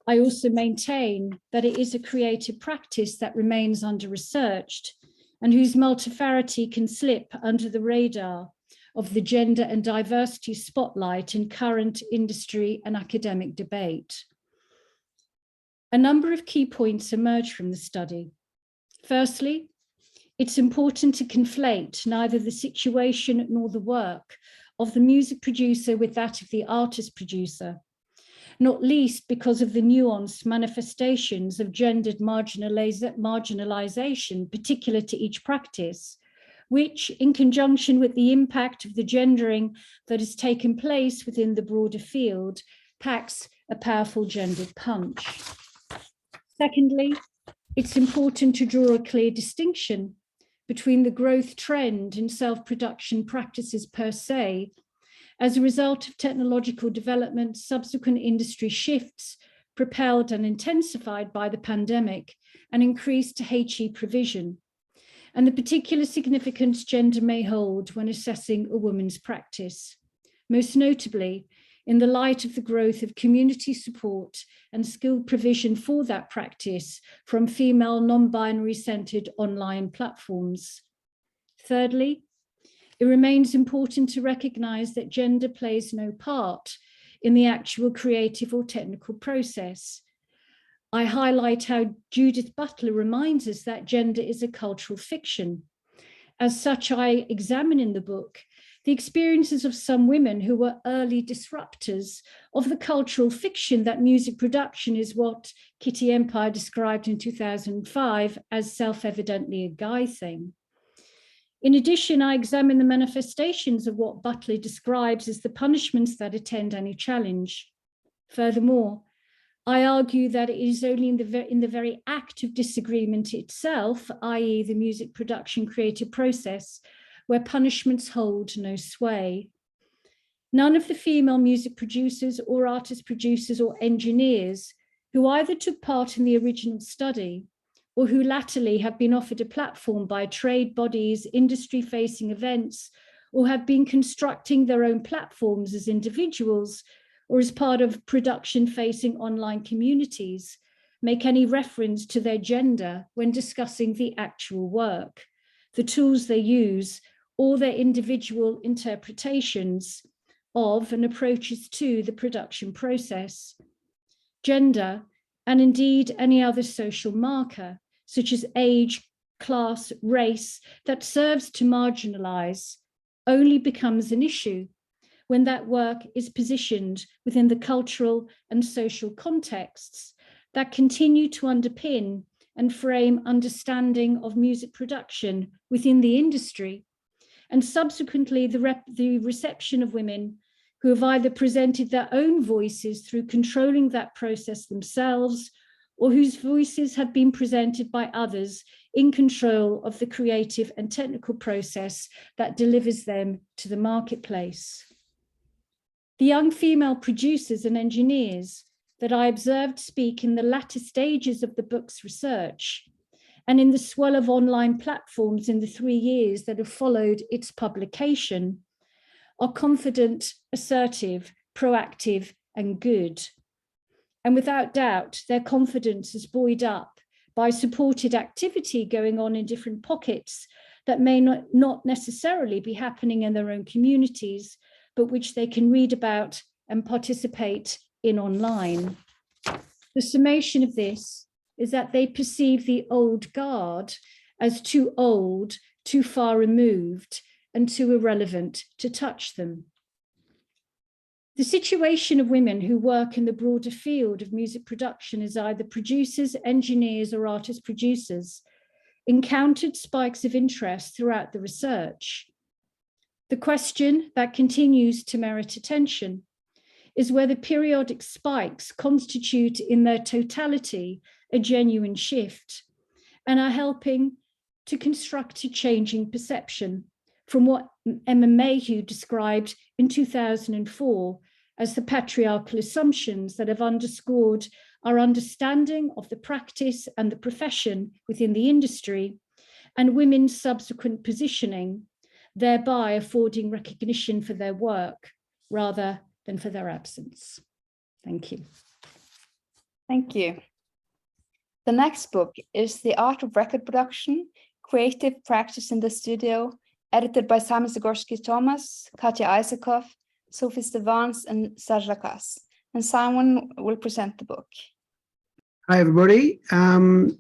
I also maintain that it is a creative practice that remains under-researched and whose multifarity can slip under the radar of the gender and diversity spotlight in current industry and academic debate. A number of key points emerge from the study. Firstly, it's important to conflate neither the situation nor the work of the music producer with that of the artist producer, not least because of the nuanced manifestations of gendered marginalization particular to each practice, which, in conjunction with the impact of the gendering that has taken place within the broader field, packs a powerful gendered punch. Secondly, it's important to draw a clear distinction between the growth trend in self-production practices per se, as a result of technological development, subsequent industry shifts, propelled and intensified by the pandemic, and increased HE provision, and the particular significance gender may hold when assessing a woman's practice, most notably in the light of the growth of community support and skilled provision for that practice from female non-binary centered online platforms. Thirdly, it remains important to recognize that gender plays no part in the actual creative or technical process. I highlight how Judith Butler reminds us that gender is a cultural fiction. As such, I examine in the book the experiences of some women who were early disruptors of the cultural fiction that music production is what Kitty Empire described in 2005 as self-evidently a guy thing. In addition, I examine the manifestations of what Butler describes as the punishments that attend any challenge. Furthermore, I argue that it is only in the very act of disagreement itself, i.e. the music production creative process, where punishments hold no sway. None of the female music producers or artist producers or engineers who either took part in the original study or who latterly have been offered a platform by trade bodies, industry-facing events, or have been constructing their own platforms as individuals or as part of production-facing online communities, make any reference to their gender when discussing the actual work, the tools they use, or their individual interpretations of and approaches to the production process. Gender, and indeed any other social marker, such as age, class, race, that serves to marginalize, only becomes an issue when that work is positioned within the cultural and social contexts that continue to underpin and frame understanding of music production within the industry, and subsequently the reception of women who have either presented their own voices through controlling that process themselves, or whose voices have been presented by others in control of the creative and technical process that delivers them to the marketplace. The young female producers and engineers that I observed speak in the latter stages of the book's research and in the swell of online platforms in the 3 years that have followed its publication are confident, assertive, proactive, and good. And without doubt, their confidence is buoyed up by supported activity going on in different pockets that may not necessarily be happening in their own communities, but which they can read about and participate in online. The summation of this is that they perceive the old guard as too old, too far removed, and too irrelevant to touch them. The situation of women who work in the broader field of music production as either producers, engineers, or artist producers encountered spikes of interest throughout the research. The question that continues to merit attention is whether periodic spikes constitute in their totality a genuine shift and are helping to construct a changing perception from what Emma Mayhew described in 2004 as the patriarchal assumptions that have underscored our understanding of the practice and the profession within the industry and women's subsequent positioning, thereby affording recognition for their work rather than for their absence. Thank you. Thank you. The next book is The Art of Record Production, Creative Practice in the Studio, edited by Simon Zagorski-Thomas, Katja Isakoff, Sophie Stevans, and Sajakas. And Simon will present the book. Hi, everybody. I'm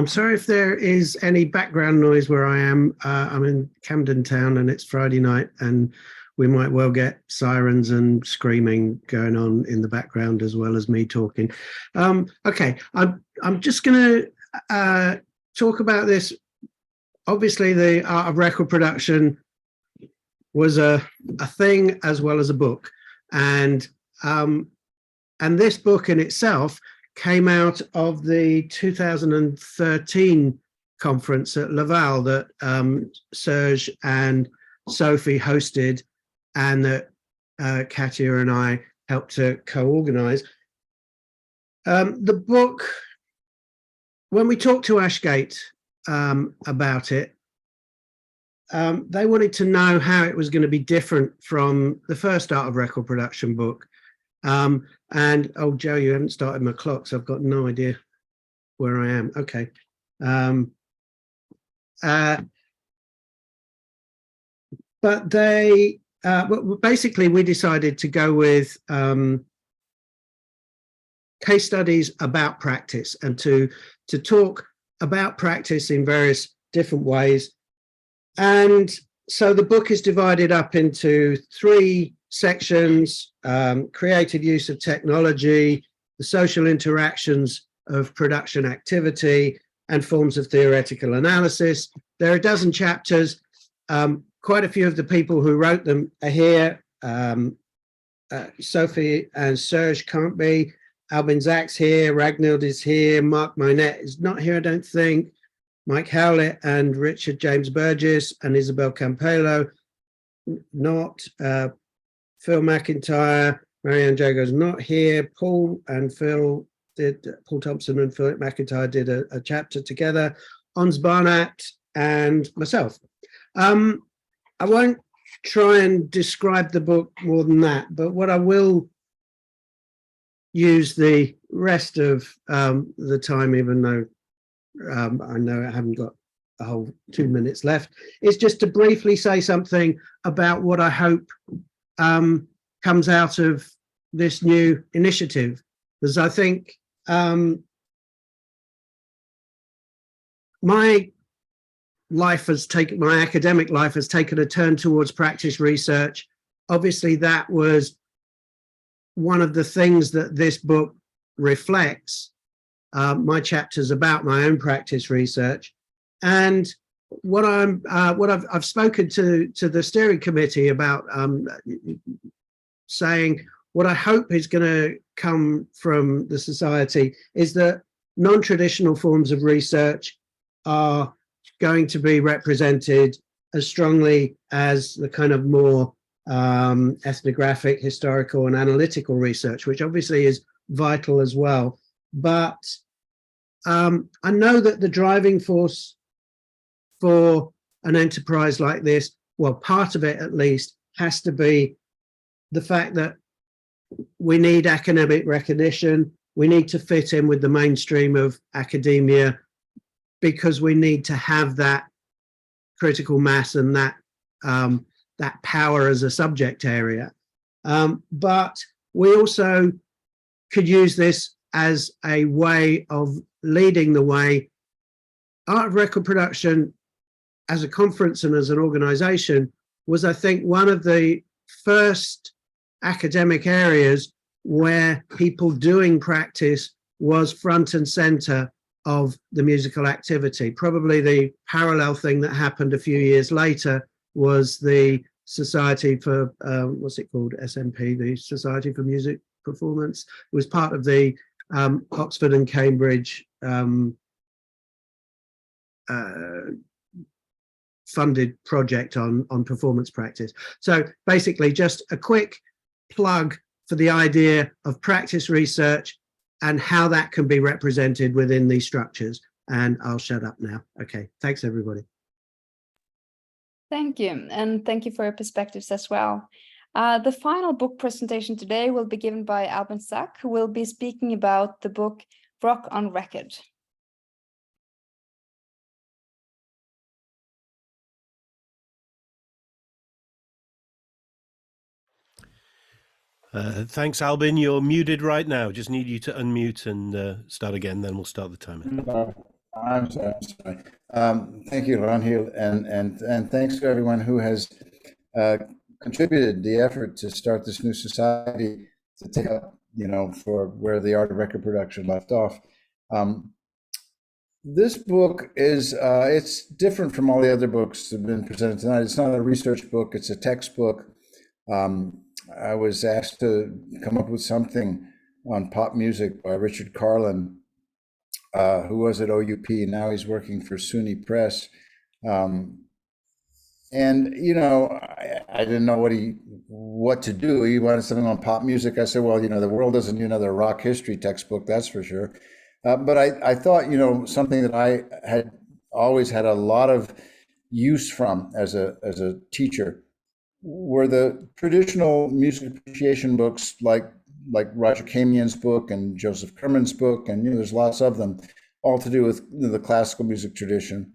sorry if there is any background noise where I am. I'm in Camden Town and it's Friday night, and we might well get sirens and screaming going on in the background as well as me talking. Okay, I'm just going to talk about this. Obviously, the art of record production was a thing as well as a book, and this book in itself came out of the 2013 conference at Laval that Serge and Sophie hosted, and that Katja and I helped to co-organize. The book, when we talked to Ashgate about it, they wanted to know how it was going to be different from the first Art of Record Production book. And, oh, Joe, you haven't started my clock, so I've got no idea where I am. Okay. But they, basically, we decided to go with case studies about practice and to talk about practice in various different ways. And so the book is divided up into 3 sections: creative use of technology, the social interactions of production activity, and forms of theoretical analysis. There are a dozen chapters. Quite a few of the people who wrote them are here. Sophie and Serge can't be. Albin Zach's here. Ragnhild is here. Mark Moylan is not here, I don't think. Mike Howlett and Richard James Burgess and Isabel Campello, not. Phil McIntyre, Marianne Jago's not here. Paul Thompson and Philip McIntyre did a chapter together. Barnett and myself. I won't try and describe the book more than that, but what I will use the rest of the time, even though I know I haven't got a whole 2 minutes left, is just to briefly say something about what I hope comes out of this new initiative, because I think my academic life has taken a turn towards practice research. Obviously, that was one of the things that this book reflects. My chapters about my own practice research, and what I've spoken to the steering committee about, saying what I hope is going to come from the society is that non-traditional forms of research are going to be represented as strongly as the kind of more ethnographic, historical, and analytical research, which obviously is vital as well. But I know that the driving force for an enterprise like this, well, part of it at least, has to be the fact that we need academic recognition. We need to fit in with the mainstream of academia because we need to have that critical mass and that power as a subject area. But we also could use this as a way of leading the way. Art of Record Production as a conference and as an organization was, I think, one of the first academic areas where people doing practice was front and center of the musical activity. Probably the parallel thing that happened a few years later was the Society for, what's it called, SMP, the Society for Music Performance. It was part of the Oxford and Cambridge funded project on performance practice. So basically just a quick plug for the idea of practice research and how that can be represented within these structures. And I'll shut up now. Okay, thanks everybody. Thank you, and thank you for your perspectives as well. The final book presentation today will be given by Albin Zach, who will be speaking about the book Rock on Record. Thanks, Albin. You're muted right now. Just need you to unmute and start again, then we'll start the timer. I'm sorry. Thank you, Ragnhild, and thanks to everyone who has contributed the effort to start this new society to take up, for where the art of record production left off. This book is it's different from all the other books that have been presented tonight. It's not a research book; it's a textbook. I was asked to come up with something on pop music by Richard Carlin, who was at OUP. Now he's working for SUNY Press. And, I didn't know what to do. He wanted something on pop music. I said, well, the world doesn't need another rock history textbook, that's for sure. But I thought, something that I had always had a lot of use from as a teacher were the traditional music appreciation books like Roger Kamian's book and Joseph Kerman's book, and there's lots of them, all to do with the classical music tradition.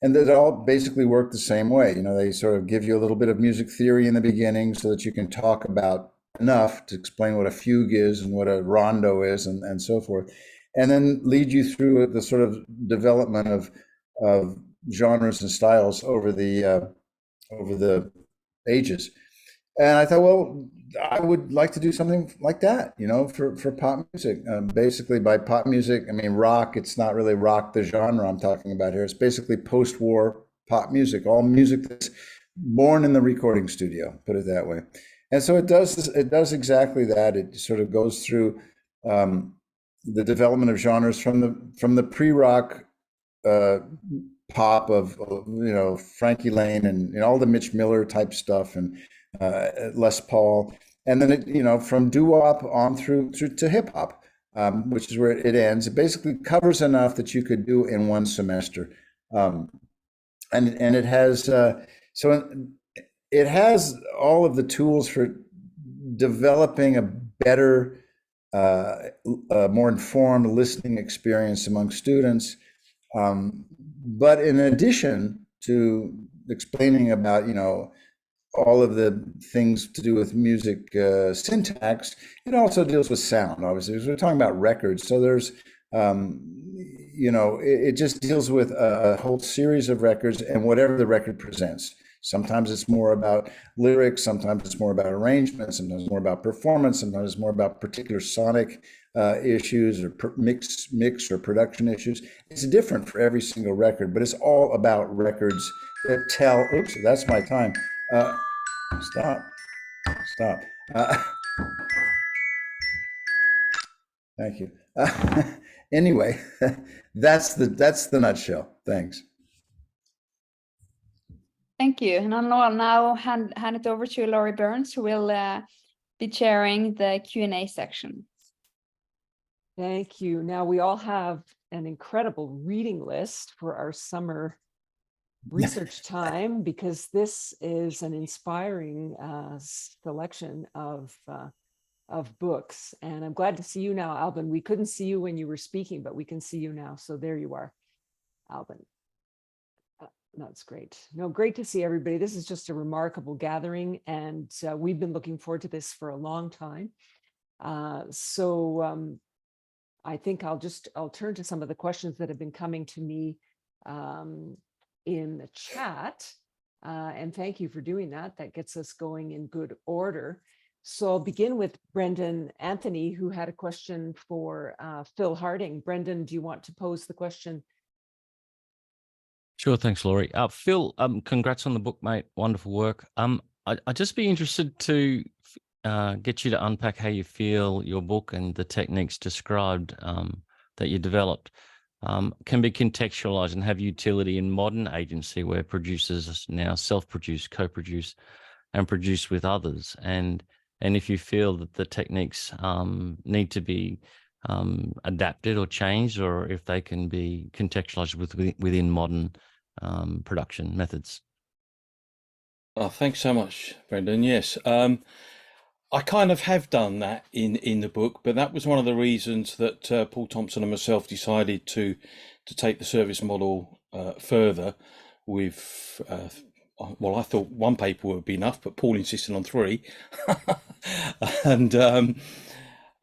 And they all basically work the same way. They sort of give you a little bit of music theory in the beginning so that you can talk about enough to explain what a fugue is and what a rondo is and so forth, and then lead you through the sort of development of genres and styles over the ages. And I thought, well, I would like to do something like that, you know, for pop music. Basically, by pop music, I mean rock. It's not really rock, the genre I'm talking about here. It's basically post-war pop music, all music that's born in the recording studio, put it that way. And so it does exactly that. It sort of goes through the development of genres from the pre-rock pop of, you know, Frankie Lane and, you know, all the Mitch Miller type stuff and Les Paul, and then it, you know, from doo-wop on through to hip hop, which is where it ends. It basically covers enough that you could do in one semester, and it has so it has all of the tools for developing a better, more informed listening experience among students. But in addition to explaining about, you know, all of the things to do with music syntax, it also deals with sound, obviously, because we're talking about records. So there's, you know, it just deals with a whole series of records and whatever the record presents. Sometimes it's more about lyrics, sometimes it's more about arrangement, sometimes more about performance, sometimes it's more about particular sonic issues or mix or production issues. It's different for every single record, but it's all about records that tell, oops, that's my time. Stop. Thank you. Anyway, that's the nutshell. Thanks. Thank you. And I'll now hand it over to Laurie Burns, who will be chairing the Q&A section. Thank you. Now we all have an incredible reading list for our summer research time, because this is an inspiring selection of books. And I'm glad to see you now, Albin. We couldn't see you when you were speaking, but we can see you now. So there you are, Albin. That's great. No, great to see everybody. This is just a remarkable gathering, and we've been looking forward to this for a long time. I think I'll turn to some of the questions that have been coming to me in the chat. And thank you for doing that. That gets us going in good order. So I'll begin with Brendan Anthony, who had a question for Phil Harding. Brendan, do you want to pose the question? Sure, thanks, Laurie. Phil, congrats on the book, mate. Wonderful work. I'd just be interested to get you to unpack how you feel your book and the techniques described that you developed can be contextualized and have utility in modern agency where producers now self-produce, co-produce, and produce with others. And if you feel that the techniques need to be adapted or changed, or if they can be contextualized within modern production methods. Oh, thanks so much, Brendan. Yes, I kind of have done that in the book, but that was one of the reasons that Paul Thompson and myself decided to take the service model further with, well, I thought one paper would be enough, but Paul insisted on 3. And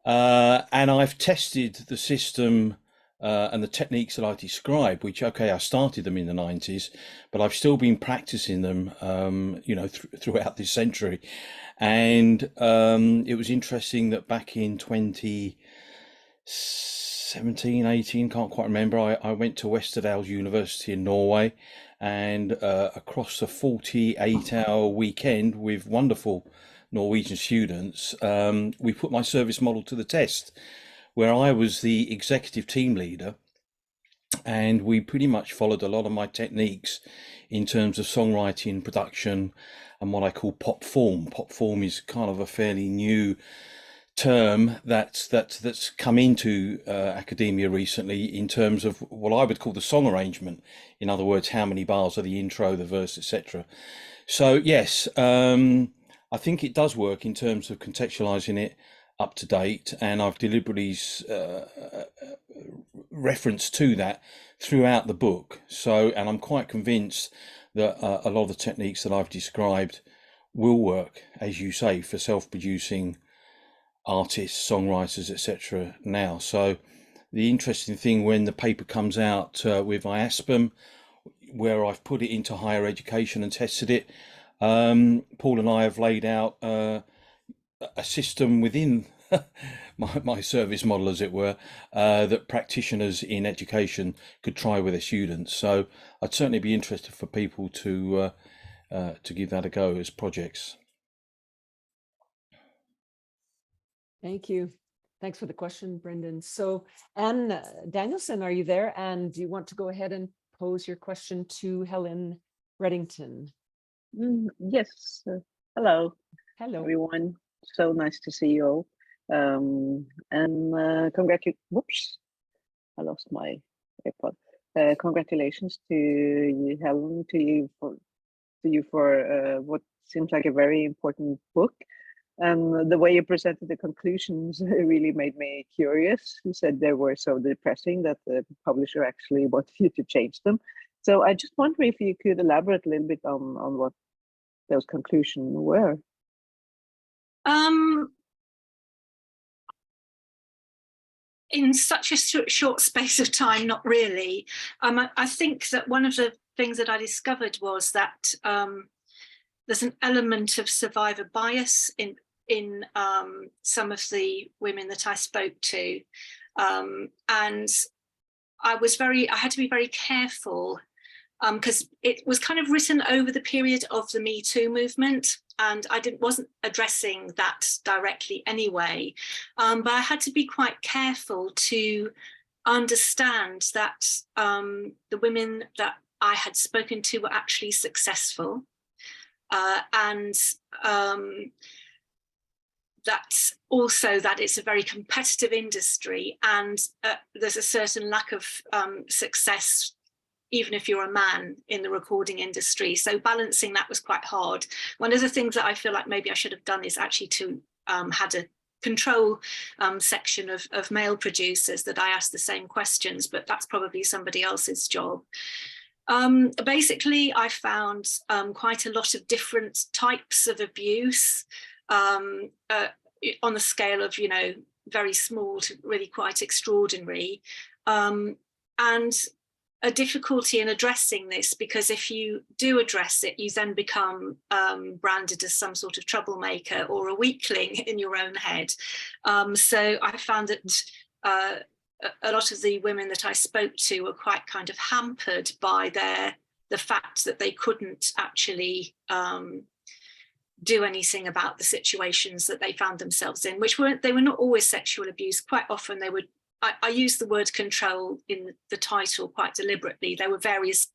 I've tested the system and the techniques that I described, which, okay, I started them in the 90s, but I've still been practicing them, you know, throughout this century. And it was interesting that back in 2017, 18, can't quite remember, I went to Westerdals University in Norway, and across a 48-hour weekend with wonderful Norwegian students, we put my service model to the test, where I was the executive team leader, and we pretty much followed a lot of my techniques in terms of songwriting, production, and what I call pop form. Pop form is kind of a fairly new term that's come into academia recently in terms of what I would call the song arrangement. In other words, how many bars are the intro, the verse, etc. So yes, I think it does work in terms of contextualizing it up to date, and I've deliberately referenced to that throughout the book. So, and I'm quite convinced that a lot of the techniques that I've described will work, as you say, for self-producing artists, songwriters, etc. now. So the interesting thing when the paper comes out with IASPM, where I've put it into higher education and tested it, Paul and I have laid out a system within my service model, as it were, that practitioners in education could try with their students. So I'd certainly be interested for people to give that a go as projects. Thank you. Thanks for the question, Brendan. So Anne Danielson, are you there? And do you want to go ahead and pose your question to Helen Reddington? Yes. Hello. Hello, everyone. So nice to see you all. Whoops, I lost my AirPod. Congratulations to you, Helen, to you for what seems like a very important book. And the way you presented the conclusions really made me curious. You said they were so depressing that the publisher actually wanted you to change them. So I just wonder if you could elaborate a little bit on what those conclusions were. In such a short space of time, not really. I think that one of the things that I discovered was that there's an element of survivor bias in some of the women that I spoke to, and I had to be very careful because it was kind of written over the period of the Me Too movement, and I wasn't addressing that directly anyway, but I had to be quite careful to understand that the women that I had spoken to were actually successful, and that also that it's a very competitive industry, and there's a certain lack of success even if you're a man in the recording industry. So balancing that was quite hard. One of the things that I feel like maybe I should have done is actually to had a control section of male producers that I asked the same questions, but that's probably somebody else's job. Basically, I found quite a lot of different types of abuse on the scale of, very small to really quite extraordinary. And a difficulty in addressing this, because if you do address it, you then become branded as some sort of troublemaker or a weakling in your own head. So I found that a lot of the women that I spoke to were quite kind of hampered by the fact that they couldn't actually do anything about the situations that they found themselves in, they were not always sexual abuse. Quite often they would, I use the word control in the title quite deliberately. There were various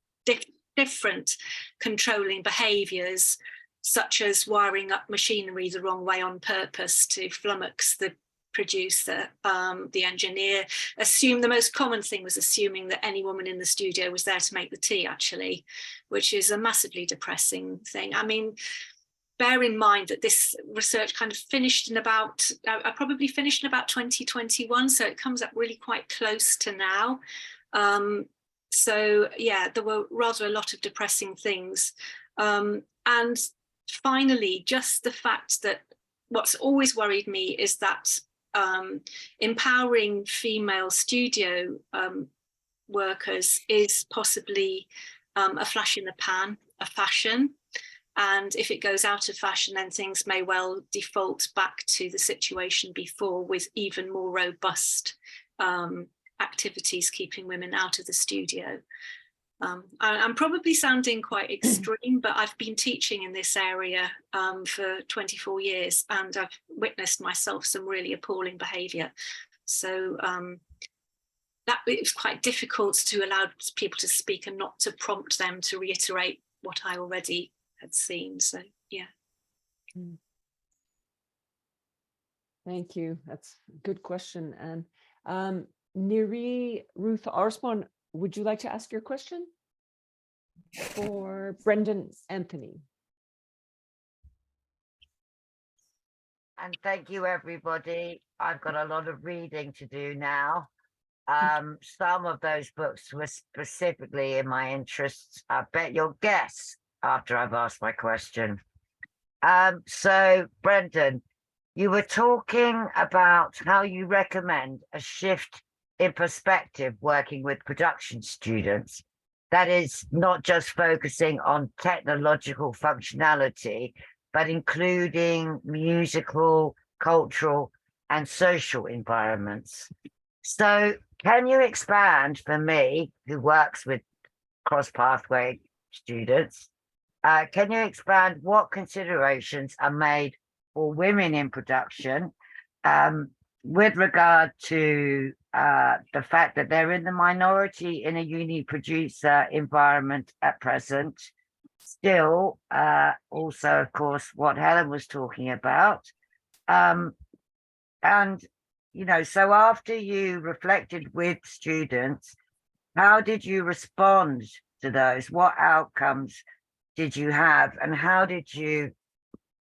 different controlling behaviours, such as wiring up machinery the wrong way on purpose to flummox the producer, the engineer. The most common thing was assuming that any woman in the studio was there to make the tea, actually, which is a massively depressing thing. I mean, bear in mind that this research kind of finished in about, I probably finished in about 2021, so it comes up really quite close to now. So yeah, there were rather a lot of depressing things. And finally, just the fact that what's always worried me is that empowering female studio workers is possibly a flash in the pan, a fashion. And if it goes out of fashion, then things may well default back to the situation before, with even more robust activities keeping women out of the studio. I'm probably sounding quite extreme, but I've been teaching in this area for 24 years, and I've witnessed myself some really appalling behaviour. So that it was quite difficult to allow people to speak and not to prompt them to reiterate what I already had seen. So yeah. Thank you. That's a good question. And Neri Ruth Arsman, would you like to ask your question for Brendan Anthony? And thank you, everybody. I've got a lot of reading to do now. Some of those books were specifically in my interests. I bet you'll guess after I've asked my question. So, Brendan, You were talking about how you recommend a shift in perspective working with production students. That is not just focusing on technological functionality, but including musical, cultural, and social environments. So can you expand for me, who works with cross-pathway students, can you expand what considerations are made for women in production with regard to the fact that they're in the minority in a uni producer environment at present? Still, also, of course, what Helen was talking about. And, you know, so after you reflected with students, how did you respond to those? What outcomes did you have? And how did you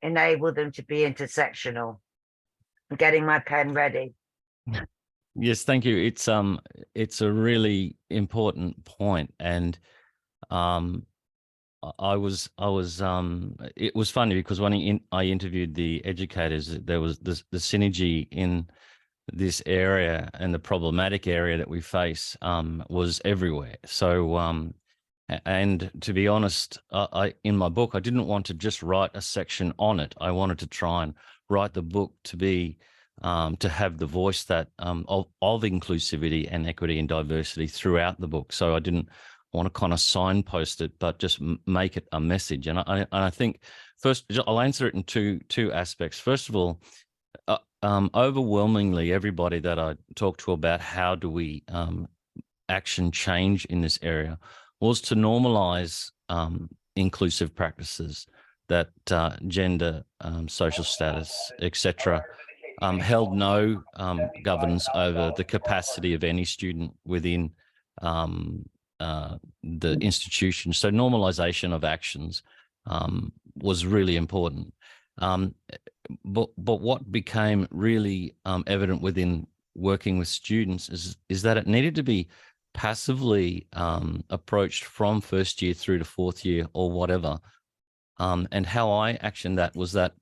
enable them to be intersectional? I'm getting my pen ready. Yes, thank you. It's a really important point, and it was funny because when I interviewed the educators, there was the synergy in this area, and the problematic area that we face was everywhere. So and to be honest, I in my book, I didn't want to just write a section on it. I wanted to try and write the book to be to have the voice that of inclusivity and equity and diversity throughout the book. So I didn't want to kind of signpost it, but just make it a message. And I think first I'll answer it in two aspects. First of all, overwhelmingly, everybody that I talked to about how do we action change in this area was to normalize inclusive practices, that gender, social status, etc., held no governance over the capacity of any student within the institution. So normalization of actions was really important. But what became really evident within working with students is that it needed to be passively approached from first year through to fourth year or whatever. And how I actioned that was that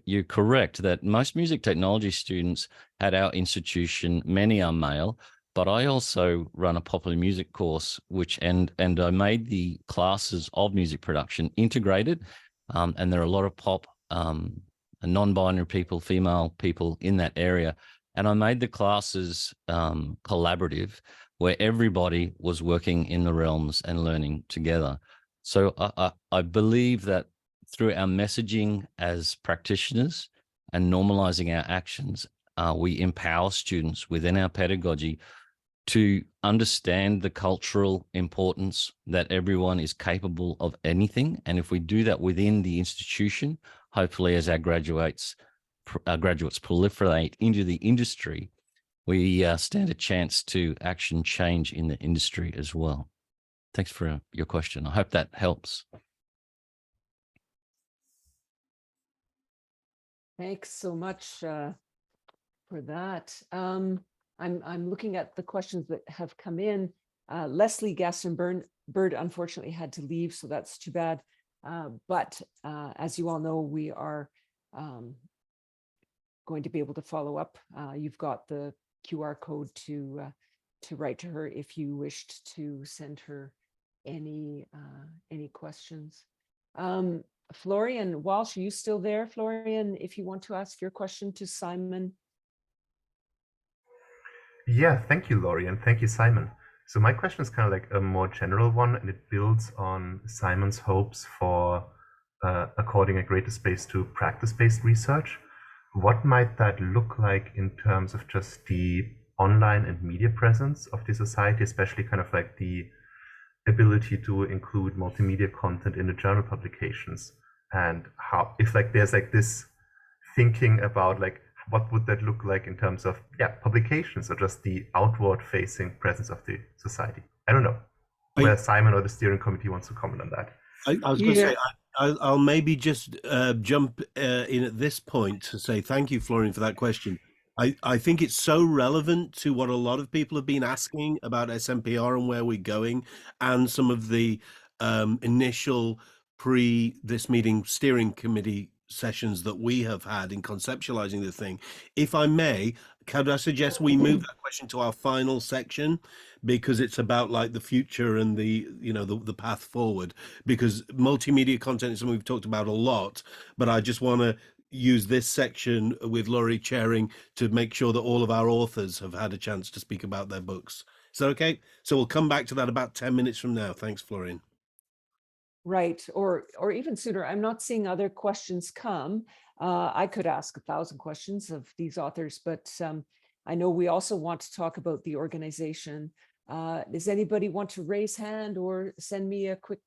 you're correct that most music technology students at our institution, many are male, but I also run a popular music course, and I made the classes of music production integrated, and there are a lot of pop, non-binary people, female people in that area, and I made the classes collaborative, where everybody was working in the realms and learning together. So I believe that through our messaging as practitioners and normalizing our actions, we empower students within our pedagogy to understand the cultural importance that everyone is capable of anything. And if we do that within the institution, hopefully as our graduates proliferate into the industry, we stand a chance to action change in the industry as well. Thanks for your question. I hope that helps. Thanks so much for that. I'm looking at the questions that have come in. Leslie Gaston-Bird unfortunately had to leave, so that's too bad. But as you all know, we are going to be able to follow up. You've got the QR code to write to her if you wished to send her any questions. Florian Walsh, are you still there? Florian, if you want to ask your question to Simon. Yeah, thank you, Laurie, and thank you, Simon. So my question is kind of like a more general one, and it builds on Simon's hopes for according a greater space to practice-based research. What might that look like in terms of just the online and media presence of the society, especially kind of like the ability to include multimedia content in the journal publications, and how, if like there's like this thinking about like what would that look like in terms of publications or just the outward facing presence of the society? I don't know whether Simon or the steering committee wants to comment on that. I was going to say, I'll maybe just jump in at this point to say thank you, Florian, for that question. I think it's so relevant to what a lot of people have been asking about SMPR and where we're going, and some of the initial this meeting steering committee sessions that we have had in conceptualizing the thing. If I may, could I suggest we move that question to our final section, because it's about like the future and the, you know, the path forward, because multimedia content is something we've talked about a lot, but I just want to use this section with Laurie chairing to make sure that all of our authors have had a chance to speak about their books. Is that okay? So we'll come back to that about 10 minutes from now. Thanks, Florian. Right, or even sooner. I'm not seeing other questions come. I could ask 1,000 questions of these authors, but I know we also want to talk about the organization. Does anybody want to raise hand or send me a quick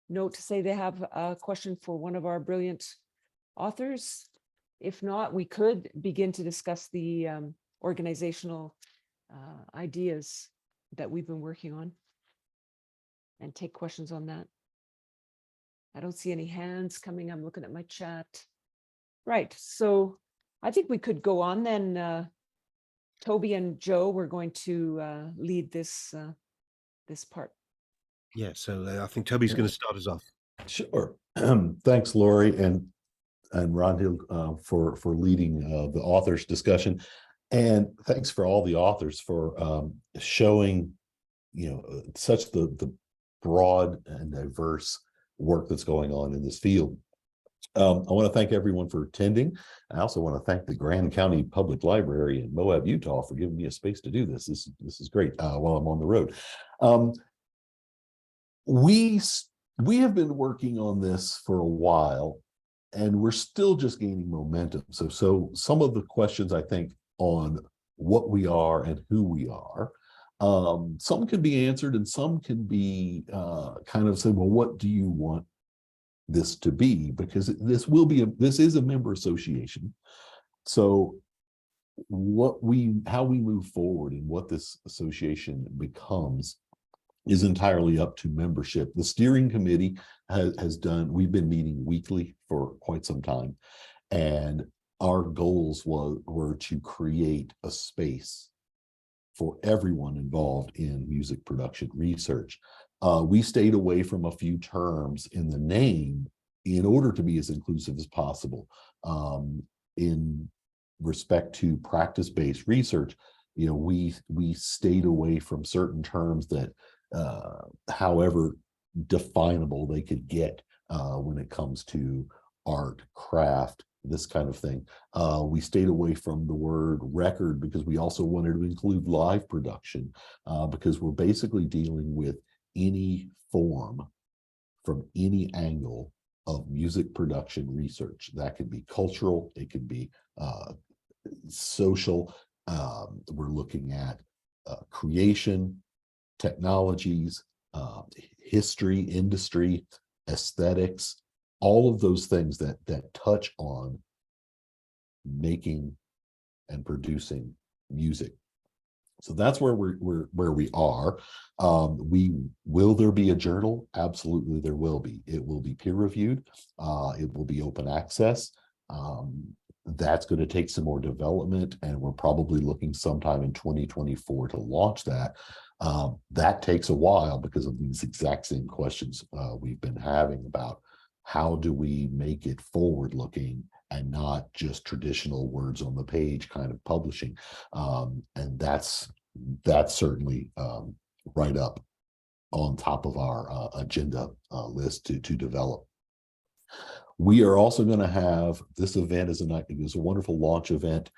note to say they have a question for one of our brilliant authors? If not, we could begin to discuss the organizational ideas that we've been working on and take questions on that. I don't see any hands coming. I'm looking at my chat. Right, so I think we could go on then. Toby and Joe, we're going to lead this this part. Yeah, so I think Toby's going to start us off. Sure. Thanks, Laurie and Ragnhild for leading the authors discussion, and thanks for all the authors for showing, you know, such the broad and diverse work that's going on in this field. I want to thank everyone for attending. I also want to thank the Grand County Public Library in Moab, Utah, for giving me a space to do this. This is great while I'm on the road. We have been working on this for a while, and we're still just gaining momentum. So some of the questions, I think, on what we are and who we are, some can be answered and some can be kind of say, well, what do you want this to be? Because this is a member association. So how we move forward and what this association becomes is entirely up to membership. The steering committee we've been meeting weekly for quite some time, and our goals were to create a space for everyone involved in music production research. We stayed away from a few terms in the name in order to be as inclusive as possible. In respect to practice-based research, you know, we stayed away from certain terms that, however definable they could get when it comes to art, craft, this kind of thing. We stayed away from the word record because we also wanted to include live production, because we're basically dealing with any form from any angle of music production research. That could be cultural, it could be social. We're looking at creation, technologies, history, industry, aesthetics, all of those things that touch on making and producing music. So that's where we are. Will there be a journal? Absolutely, there will be. It will be peer reviewed. It will be open access. That's going to take some more development, and we're probably looking sometime in 2024 to launch that. That takes a while because of these exact same questions we've been having about how do we make it forward-looking and not just traditional words on the page kind of publishing. And that's certainly right up on top of our agenda list to develop. We are also going to have this event is a wonderful launch event.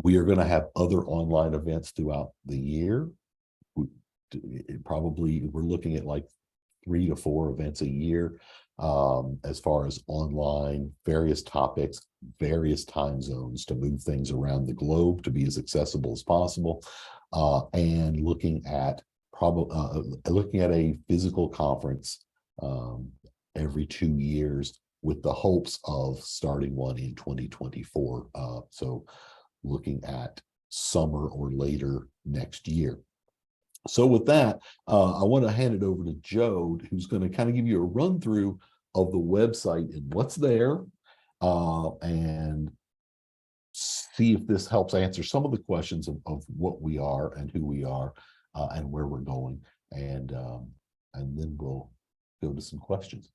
We are going to have other online events throughout the year. We're looking at like 3 to 4 events a year, as far as online, various topics, various time zones to move things around the globe to be as accessible as possible, and looking at a physical conference every 2 years with the hopes of starting one in 2024. So looking at summer or later next year. So with that, I want to hand it over to Joe, who's going to kind of give you a run through of the website and what's there, and see if this helps answer some of the questions of what we are and who we are, and where we're going. And then we'll go to some questions.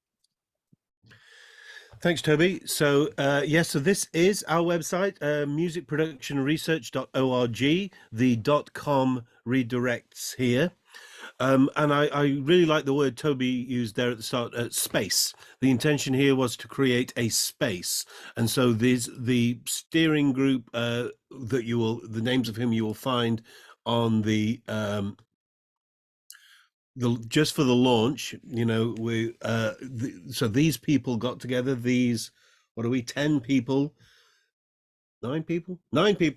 Thanks, Toby. So, yes, so this is our website, musicproductionresearch.org. The .com redirects here. And I really like the word Toby used there at the start, space. The intention here was to create a space. And so the steering group the names of whom you will find on just for the launch, so these people got together, what are we, 10 people, 9 people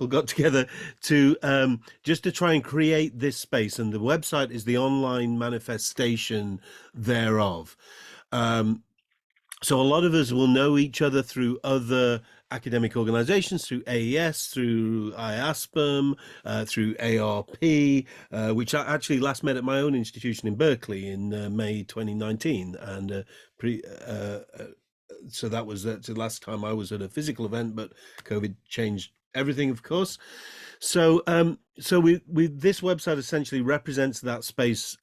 got together to just to try and create this space, and the website is the online manifestation thereof. So a lot of us will know each other through other academic organizations, through AES, through IASPM, through ARP, which I actually last met at my own institution in Berkeley in May 2019. And so that's the last time I was at a physical event, but COVID changed everything, of course. So this website essentially represents that space.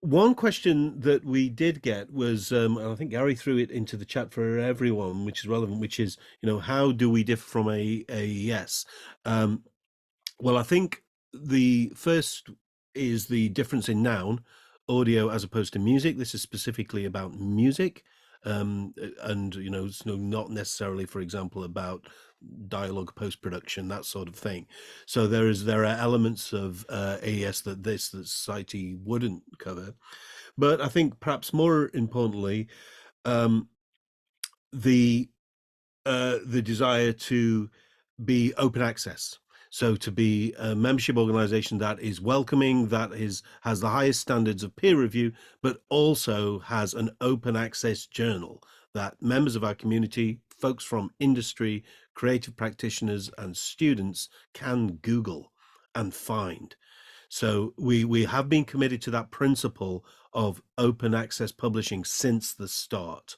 One question that we did get was, and I think Gary threw it into the chat for everyone, which is relevant, which is, how do we differ from AES? Well, I think the first is the difference in noun, audio as opposed to music. This is specifically about music, and it's not necessarily, for example, about dialogue post-production, that sort of thing. So there are elements of AES that the society wouldn't cover, but I think perhaps more importantly, the desire to be open access. So to be a membership organization that is welcoming, that has the highest standards of peer review, but also has an open access journal that members of our community, folks from industry, creative practitioners, and students can Google and find. So we have been committed to that principle of open access publishing since the start.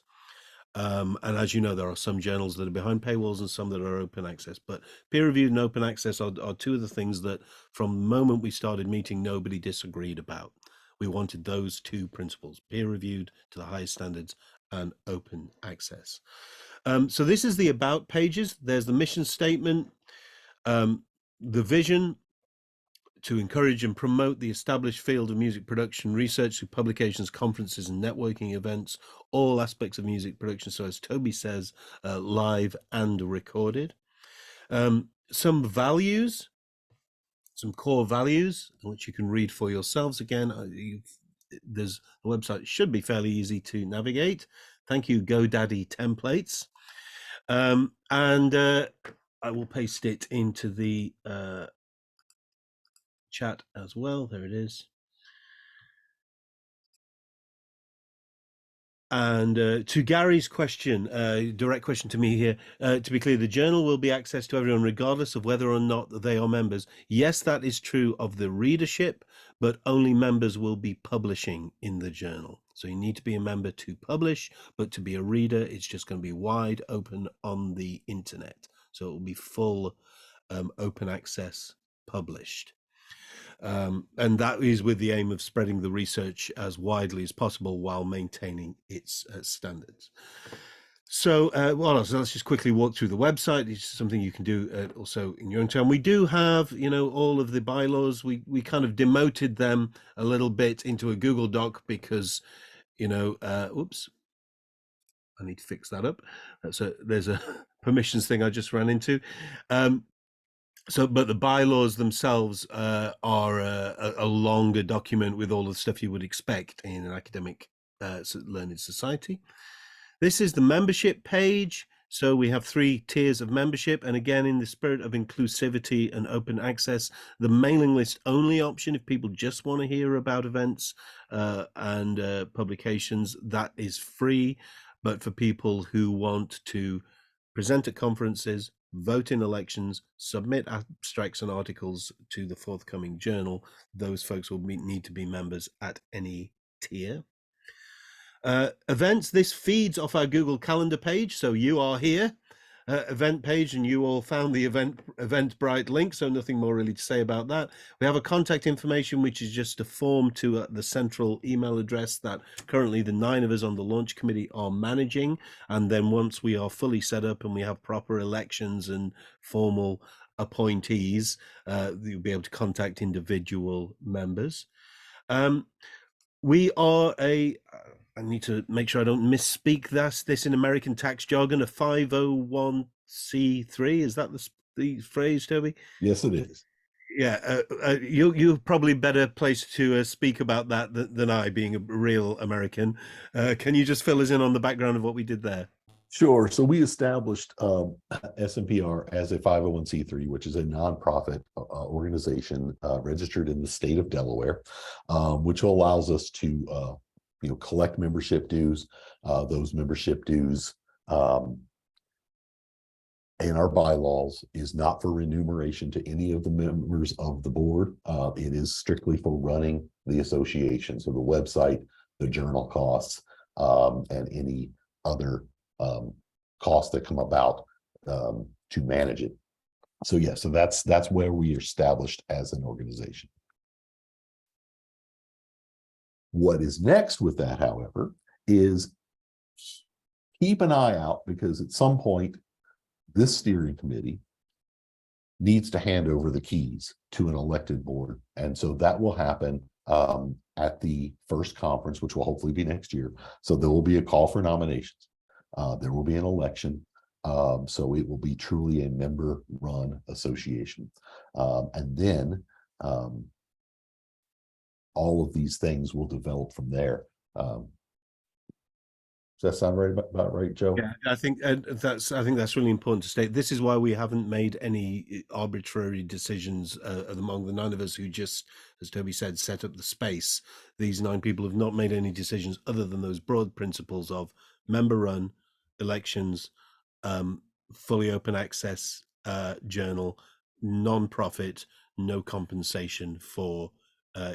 And as you know, there are some journals that are behind paywalls and some that are open access, but peer reviewed and open access are two of the things that from the moment we started meeting, nobody disagreed about. We wanted those two principles, peer reviewed to the highest standards and open access. So this is the about pages. There's the mission statement, the vision to encourage and promote the established field of music production research through publications, conferences, and networking events, all aspects of music production. So as Toby says, live and recorded. Some values, some core values, which you can read for yourselves. Again, the website should be fairly easy to navigate. Thank you, GoDaddy templates. And I will paste it into the chat as well. There it is. And to Gary's question, direct question to me here, to be clear, the journal will be access to everyone regardless of whether or not they are members. Yes, that is true of the readership, but only members will be publishing in the journal. So you need to be a member to publish, but to be a reader, it's just going to be wide open on the internet. So it will be full open access published. And that is with the aim of spreading the research as widely as possible while maintaining its standards. So, so let's just quickly walk through the website. It's something you can do also in your own time. We do have, all of the bylaws. We kind of demoted them a little bit into a Google Doc because, oops, I need to fix that up. There's a permissions thing I just ran into. But the bylaws themselves are a longer document with all the stuff you would expect in an academic learning society. This is the membership page. So we have 3 tiers of membership. And again, in the spirit of inclusivity and open access, the mailing list only option, if people just want to hear about events and publications, that is free. But for people who want to present at conferences, vote in elections, submit abstracts and articles to the forthcoming journal, those folks will need to be members at any tier. Events, this feeds off our Google Calendar page, so you are here. event page, and you all found the Eventbrite link, so nothing more really to say about that. We have a contact information, which is just a form to the central email address that currently the 9 of us on the launch committee are managing. And then once we are fully set up and we have proper elections and formal appointees, you'll be able to contact individual members. We are I need to make sure I don't misspeak this in American tax jargon, a 501c3. Is that the phrase, Toby? Yes, it is. Yeah, you're probably better placed to speak about that than I, being a real American. Can you just fill us in on the background of what we did there? Sure. So we established SMPR as a 501c3, which is a nonprofit organization registered in the state of Delaware, which allows us to collect membership dues. Those membership dues in our bylaws is not for remuneration to any of the members of the board. It is strictly for running the association. So the website, the journal costs, and any other costs that come about to manage it. So yeah, so that's where we are established as an organization. What is next with that, however, is keep an eye out, because at some point this steering committee needs to hand over the keys to an elected board. And so that will happen at the first conference, which will hopefully be next year. So there will be a call for nominations. There will be an election. So it will be truly a member-run association. And then all of these things will develop from there. Does that sound right about right, Joe? Yeah, I think that's really important to state. This is why we haven't made any arbitrary decisions among the 9 of us who just, as Toby said, set up the space. These 9 people have not made any decisions other than those broad principles of member-run, elections, fully open access journal, non-profit, no compensation for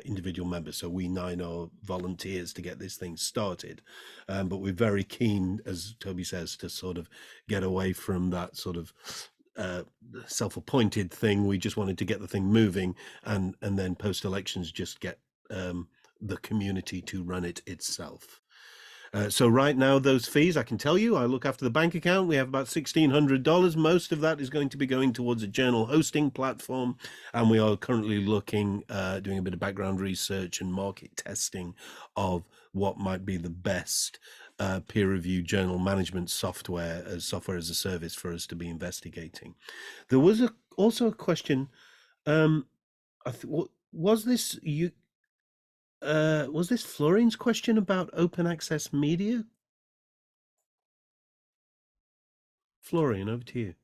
individual members. So we 9 are volunteers to get this thing started, but we're very keen, as Toby says, to sort of get away from that sort of self-appointed thing. We just wanted to get the thing moving, and then post-elections just get the community to run it itself. So right now, those fees, I can tell you, I look after the bank account. We have about $1,600. Most of that is going to be going towards a journal hosting platform. And we are currently looking, doing a bit of background research and market testing of what might be the best peer-reviewed journal management software as a service for us to be investigating. There was also a question, was this Florian's question about open access media? Florian, over to you.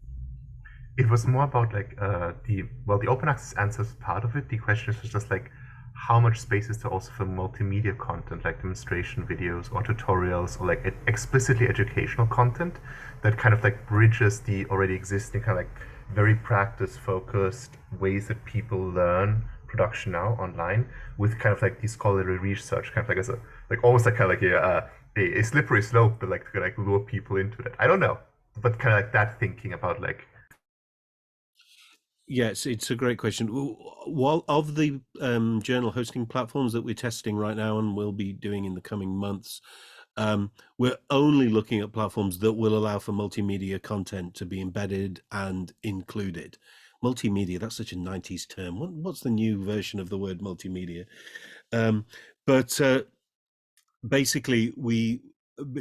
It was more about like the open access answers part of it. The question is just like how much space is there also for multimedia content, like demonstration videos or tutorials, or like explicitly educational content that kind of like bridges the already existing kind of like very practice focused ways that people learn production now online, with kind of like the scholarly research, kind of like as a like almost like kind of like a slippery slope, but like to like lure people into that. I don't know, but kind of like that thinking about like. Yes, it's a great question. While of the journal hosting platforms that we're testing right now and will be doing in the coming months, we're only looking at platforms that will allow for multimedia content to be embedded and included. Multimedia, that's such a 90s term. What's the new version of the word multimedia? But basically,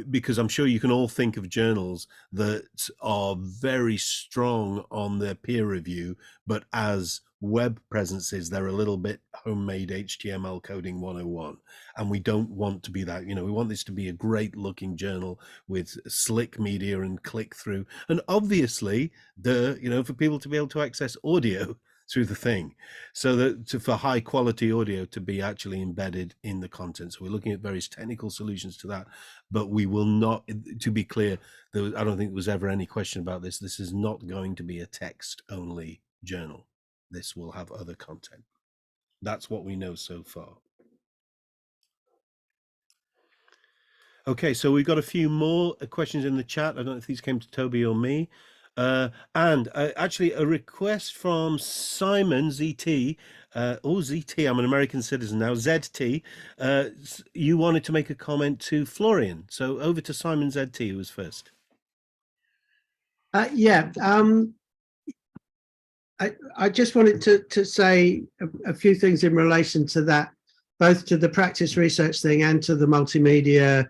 because I'm sure you can all think of journals that are very strong on their peer review, but as web presences, they're a little bit homemade HTML coding 101. And we don't want to be that. We want this to be a great looking journal with slick media and click through. And obviously, for people to be able to access audio through the thing, so that for high quality audio to be actually embedded in the content. So we're looking at various technical solutions to that, but we will not, to be clear, I don't think there was ever any question about this. This is not going to be a text only journal. This will have other content. That's what we know so far. Okay, so we've got a few more questions in the chat. I don't know if these came to Toby or me. And actually a request from Simon ZT. ZT, I'm an American citizen now, ZT. You wanted to make a comment to Florian. So over to Simon ZT, who was first. Yeah, I just wanted to say a few things in relation to that, both to the practice research thing and to the multimedia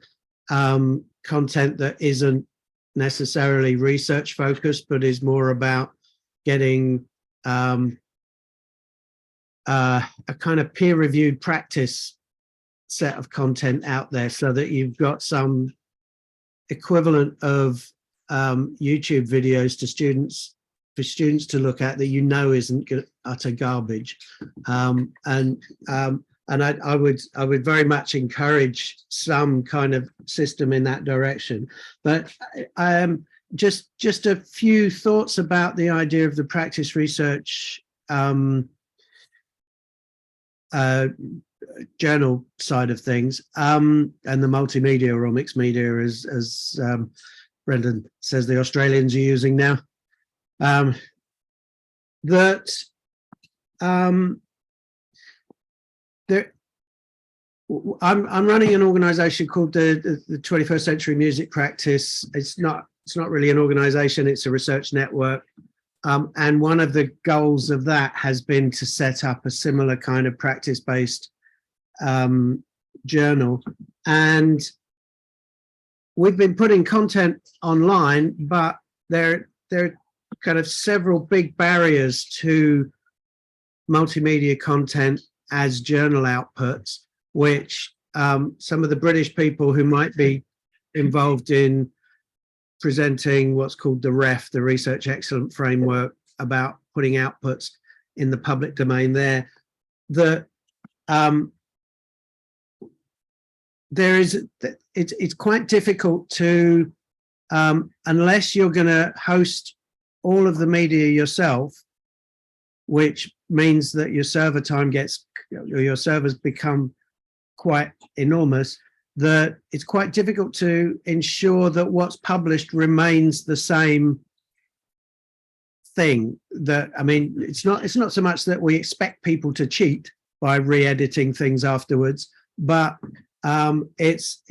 content that isn't necessarily research focused, but is more about getting a kind of peer-reviewed practice set of content out there, so that you've got some equivalent of YouTube videos to students, for students to look at, that you know isn't utter garbage. And I would very much encourage some kind of system in that direction. But just a few thoughts about the idea of the practice research journal side of things, and the multimedia or mixed media, as Brendan says the Australians are using now. I'm running an organization called the 21st Century Music Practice. It's not really an organization, it's a research network. And one of the goals of that has been to set up a similar kind of practice-based journal. And we've been putting content online, but there are kind of several big barriers to multimedia content as journal outputs, which some of the British people who might be involved in presenting what's called the REF, the Research Excellence Framework, about putting outputs in the public domain there, it's quite difficult to, unless you're going to host all of the media yourself, which means that your server time your servers become quite enormous, that it's quite difficult to ensure that what's published remains the same thing. That, I mean, it's not so much that we expect people to cheat by re-editing things afterwards, but it's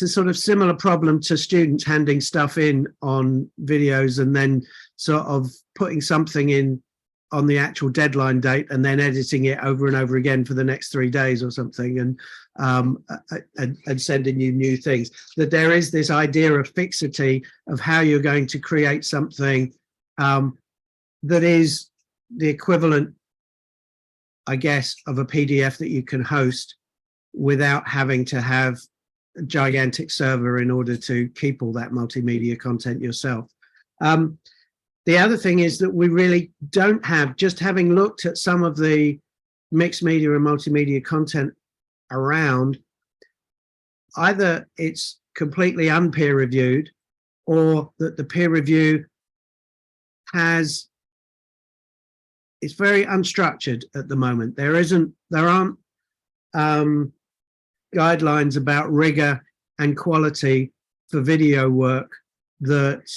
a sort of similar problem to students handing stuff in on videos and then sort of putting something in on the actual deadline date and then editing it over and over again for the next 3 days or something, and sending you new things. That there is this idea of fixity of how you're going to create something that is the equivalent, I guess, of a PDF that you can host without having to have a gigantic server in order to keep all that multimedia content yourself. The other thing is that we really don't have, just having looked at some of the mixed media and multimedia content around, either it's completely unpeer reviewed, or that the peer review it's very unstructured at the moment. There aren't guidelines about rigor and quality for video work that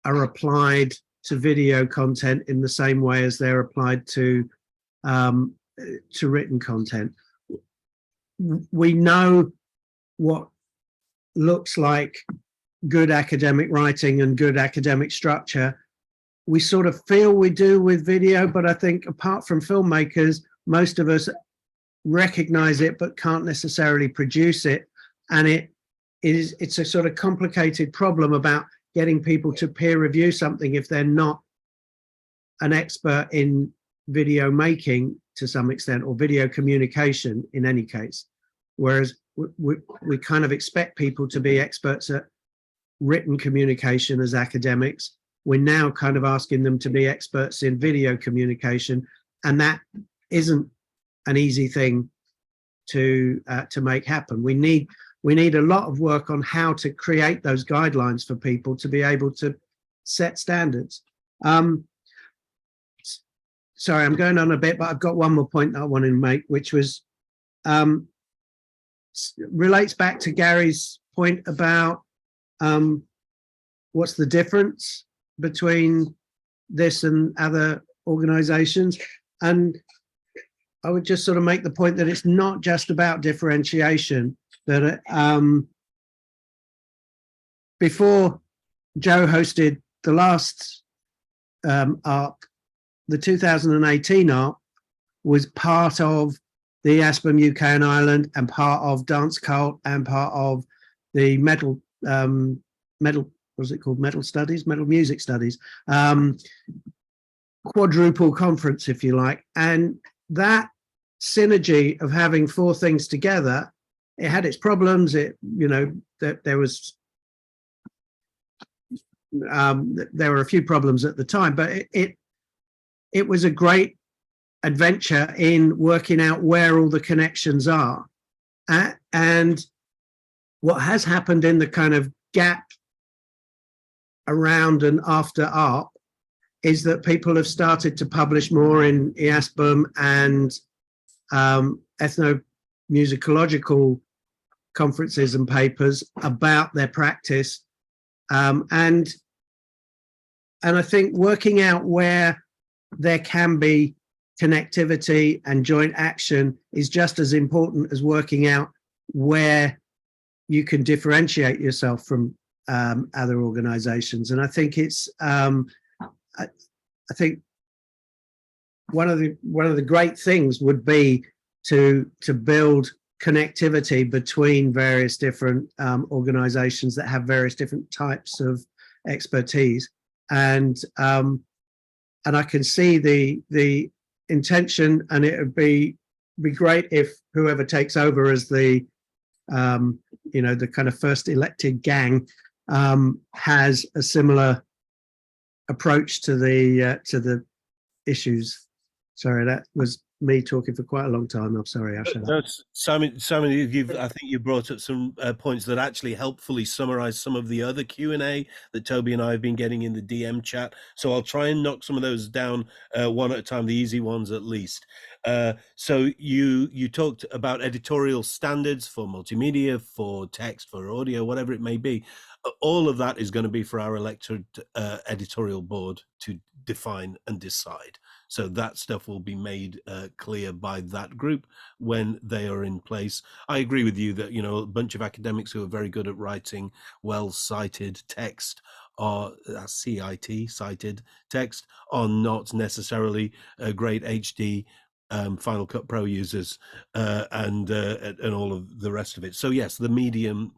are applied to video content in the same way as they're applied to written content. We know what looks like good academic writing and good academic structure. We sort of feel we do with video, but I think apart from filmmakers, most of us recognize it but can't necessarily produce it. And it's a sort of complicated problem about getting people to peer review something if they're not an expert in video making to some extent, or video communication in any case. Whereas we kind of expect people to be experts at written communication as academics. We're now kind of asking them to be experts in video communication, and that isn't an easy thing to make happen. We need a lot of work on how to create those guidelines for people to be able to set standards. Sorry, I'm going on a bit, but I've got one more point that I wanted to make, which was relates back to Gary's point about what's the difference between this and other organizations? And I would just sort of make the point that it's not just about differentiation, that before Joe hosted the last ARP, the 2018 ARP was part of the ASPM UK and Ireland and part of Dance Cult and part of the metal, what's it called? Metal music studies, quadruple conference, if you like. And that synergy of having four things together, it had its problems. There were a few problems at the time, but it was a great adventure in working out where all the connections are. And what has happened in the kind of gap around and after ARP is that people have started to publish more in EASPM and ethnomusicological conferences and papers about their practice. And I think working out where there can be connectivity and joint action is just as important as working out where you can differentiate yourself from other organizations. And I think it's I think one of the great things would be to build connectivity between various different organizations that have various different types of expertise. And I can see the intention, and it would be great if whoever takes over as the the kind of first elected gang has a similar approach to the issues. Sorry, that was me talking for quite a long time. I'm sorry, I shut up. Simon, I think you brought up some points that actually helpfully summarize some of the other Q&A that Toby and I have been getting in the DM chat. So I'll try and knock some of those down one at a time, the easy ones at least. So you talked about editorial standards for multimedia, for text, for audio, whatever it may be. All of that is going to be for our elected editorial board to define and decide. So that stuff will be made clear by that group when they are in place. I agree with you that, a bunch of academics who are very good at writing well-cited text or CIT, cited text, are not necessarily great HD Final Cut Pro users and all of the rest of it. So yes, the medium.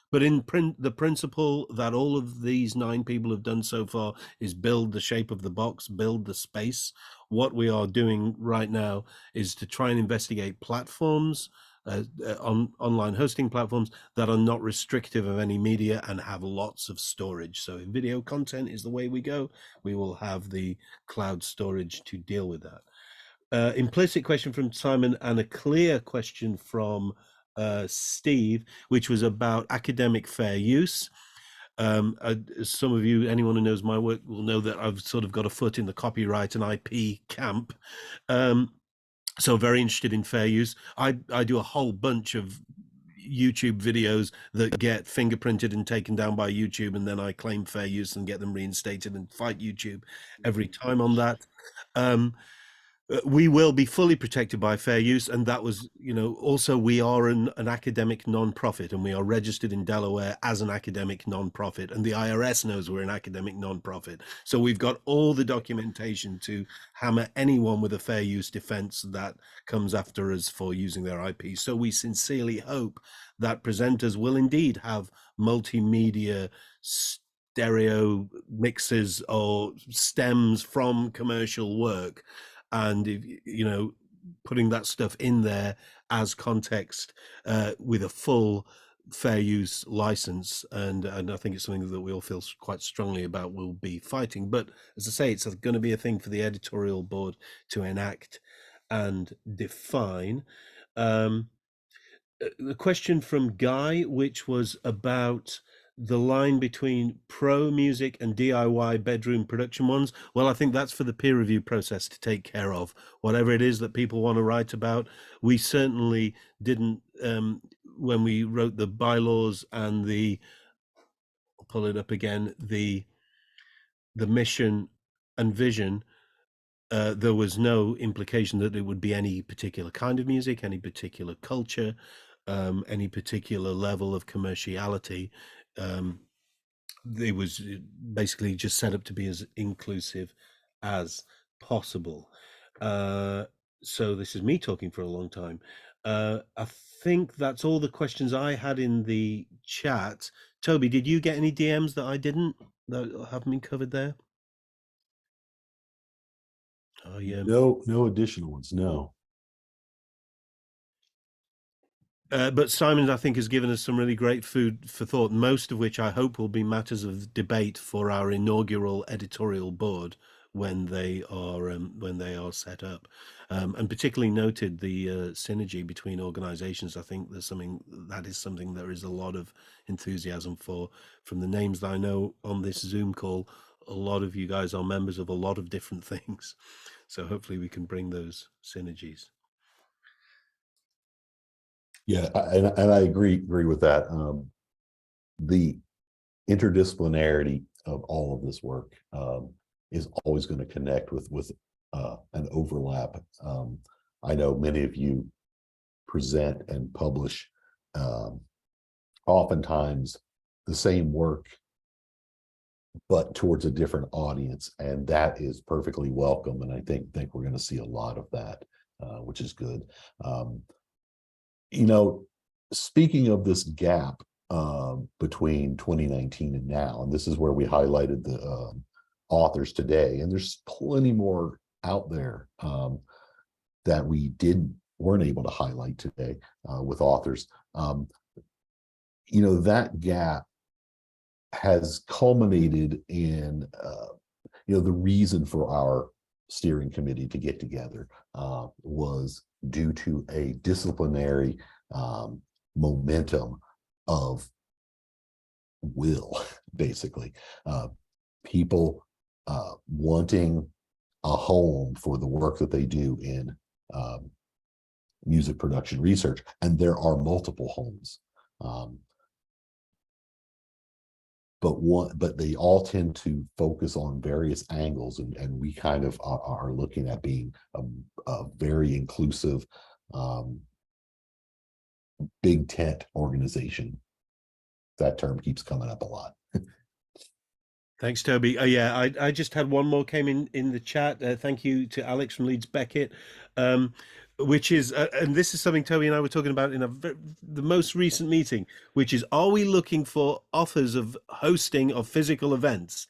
But in print, the principle that all of these 9 people have done so far is build the shape of the box, build the space. What we are doing right now is to try and investigate platforms, online hosting platforms that are not restrictive of any media and have lots of storage. So if video content is the way we go, we will have the cloud storage to deal with that. Implicit question from Simon and a clear question from Steve, which was about academic fair use. Some of you, anyone who knows my work, will know that I've sort of got a foot in the copyright and IP camp. So very interested in fair use. I do a whole bunch of YouTube videos that get fingerprinted and taken down by YouTube, and then I claim fair use and get them reinstated and fight YouTube every time on that. We will be fully protected by fair use, and that was, also we are an academic non-profit, and we are registered in Delaware as an academic non-profit, and the IRS knows we're an academic non-profit. So we've got all the documentation to hammer anyone with a fair use defense that comes after us for using their IP. So we sincerely hope that presenters will indeed have multimedia stereo mixes or stems from commercial work, and if putting that stuff in there as context with a full fair use license, and I think it's something that we all feel quite strongly about, we'll be fighting. But as I say, it's going to be a thing for the editorial board to enact and define. The question from Guy, which was about the line between pro music and DIY bedroom production ones. Well, I think that's for the peer review process to take care of. Whatever it is that people want to write about, we certainly didn't, when we wrote the bylaws and the pull it up again, the mission and vision, there was no implication that it would be any particular kind of music, any particular culture, any particular level of commerciality. It was basically just set up to be as inclusive as possible. So this is me talking for a long time. I think that's all the questions I had in the chat. Toby, did you get any DMs that I didn't, that haven't been covered there? Oh yeah. No additional ones. No. But Simon, I think, has given us some really great food for thought, most of which I hope will be matters of debate for our inaugural editorial board when they are set up, and particularly noted the synergy between organizations. I think there's something there is a lot of enthusiasm for. From the names that I know on this Zoom call, a lot of you guys are members of a lot of different things, so hopefully we can bring those synergies. Yeah, and I agree with that. The interdisciplinarity of all of this work is always going to connect with an overlap. I know many of you present and publish oftentimes the same work, but towards a different audience, and that is perfectly welcome. And I think we're going to see a lot of that, which is good. You know, speaking of this gap between 2019 and now, and this is where we highlighted the authors today, and there's plenty more out there that we weren't able to highlight today with authors. You know, that gap has culminated in you know, the reason for our steering committee to get together was due to a disciplinary momentum of will, basically. People wanting a home for the work that they do in music production research, and there are multiple homes. But they all tend to focus on various angles, and we kind of are looking at being a very inclusive big tent organization. That term keeps coming up a lot. Thanks, Toby. Yeah, I just had one more came in the chat. Thank you to Alex from Leeds Beckett, which is, and this is something Toby and I were talking about in the most recent meeting, which is, are we looking for offers of hosting of physical events?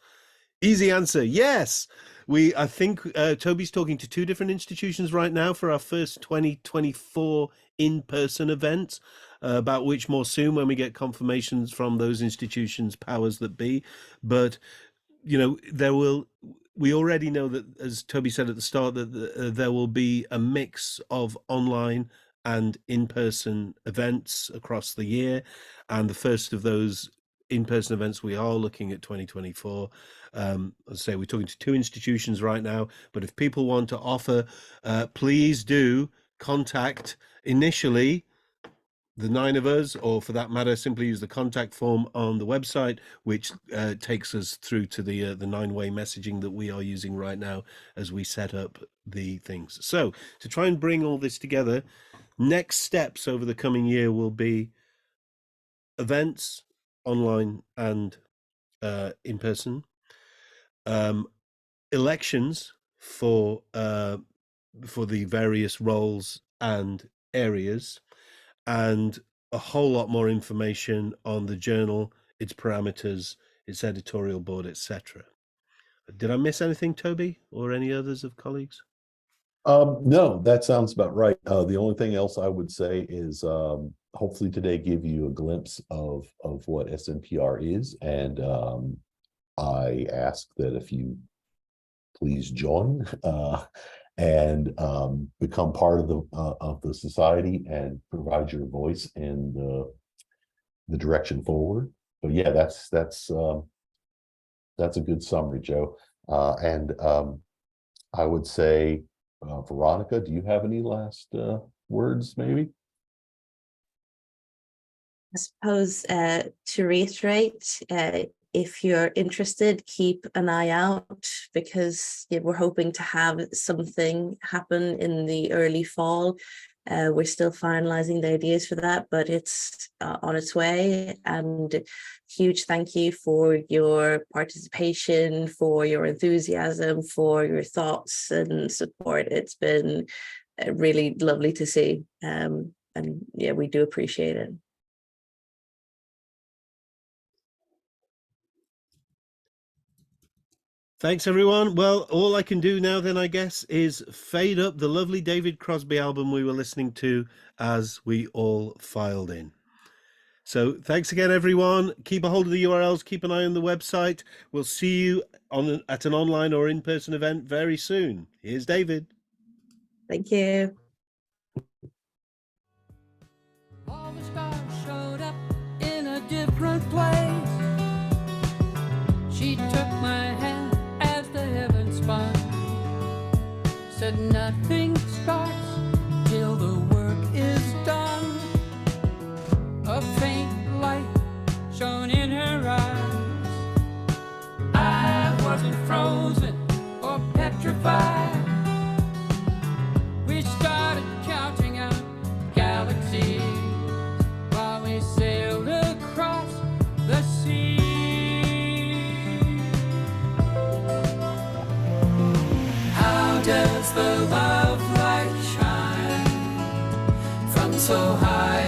Easy answer, yes. I think Toby's talking to 2 different institutions right now for our first 2024 in-person event, about which more soon when we get confirmations from those institutions, powers that be. But, you know, we already know that, as Toby said at the start, that there will be a mix of online and in-person events across the year. And the first of those in-person events, we are looking at 2024. As I say, we're talking to 2 institutions right now, but if people want to offer, please do contact initially the 9 of us, or for that matter, simply use the contact form on the website, which takes us through to the 9-way messaging that we are using right now as we set up the things. So to try and bring all this together, next steps over the coming year will be events, online and in person, elections for the various roles and areas, and a whole lot more information on the journal, its parameters, its editorial board, etc. Did I miss anything, Toby, or any others of colleagues? No, that sounds about right. The only thing else I would say is hopefully today give you a glimpse of what SMPR is, and I ask that if you please join and become part of the society and provide your voice in the direction forward. But yeah, that's a good summary, Joe. And I would say, Veronica, do you have any last words, maybe? I suppose to reiterate, if you're interested, keep an eye out, because we're hoping to have something happen in the early fall. We're still finalizing the ideas for that, but it's on its way. And huge thank you for your participation, for your enthusiasm, for your thoughts and support. It's been really lovely to see. And yeah, we do appreciate it. Thanks, everyone. Well, all I can do now then, I guess, is fade up the lovely David Crosby album we were listening to as we all filed in. So thanks again, everyone. Keep a hold of the URLs. Keep an eye on the website. We'll see you at an online or in-person event very soon. Here's David. Thank you. All the stars showed up in a different place. She took my hand as the heavens spun, said nothing starts till the work is done. A faint light shone in her eyes. I wasn't frozen or petrified. We started counting out galaxies while we sailed across the sea. How does the love light shine from so high?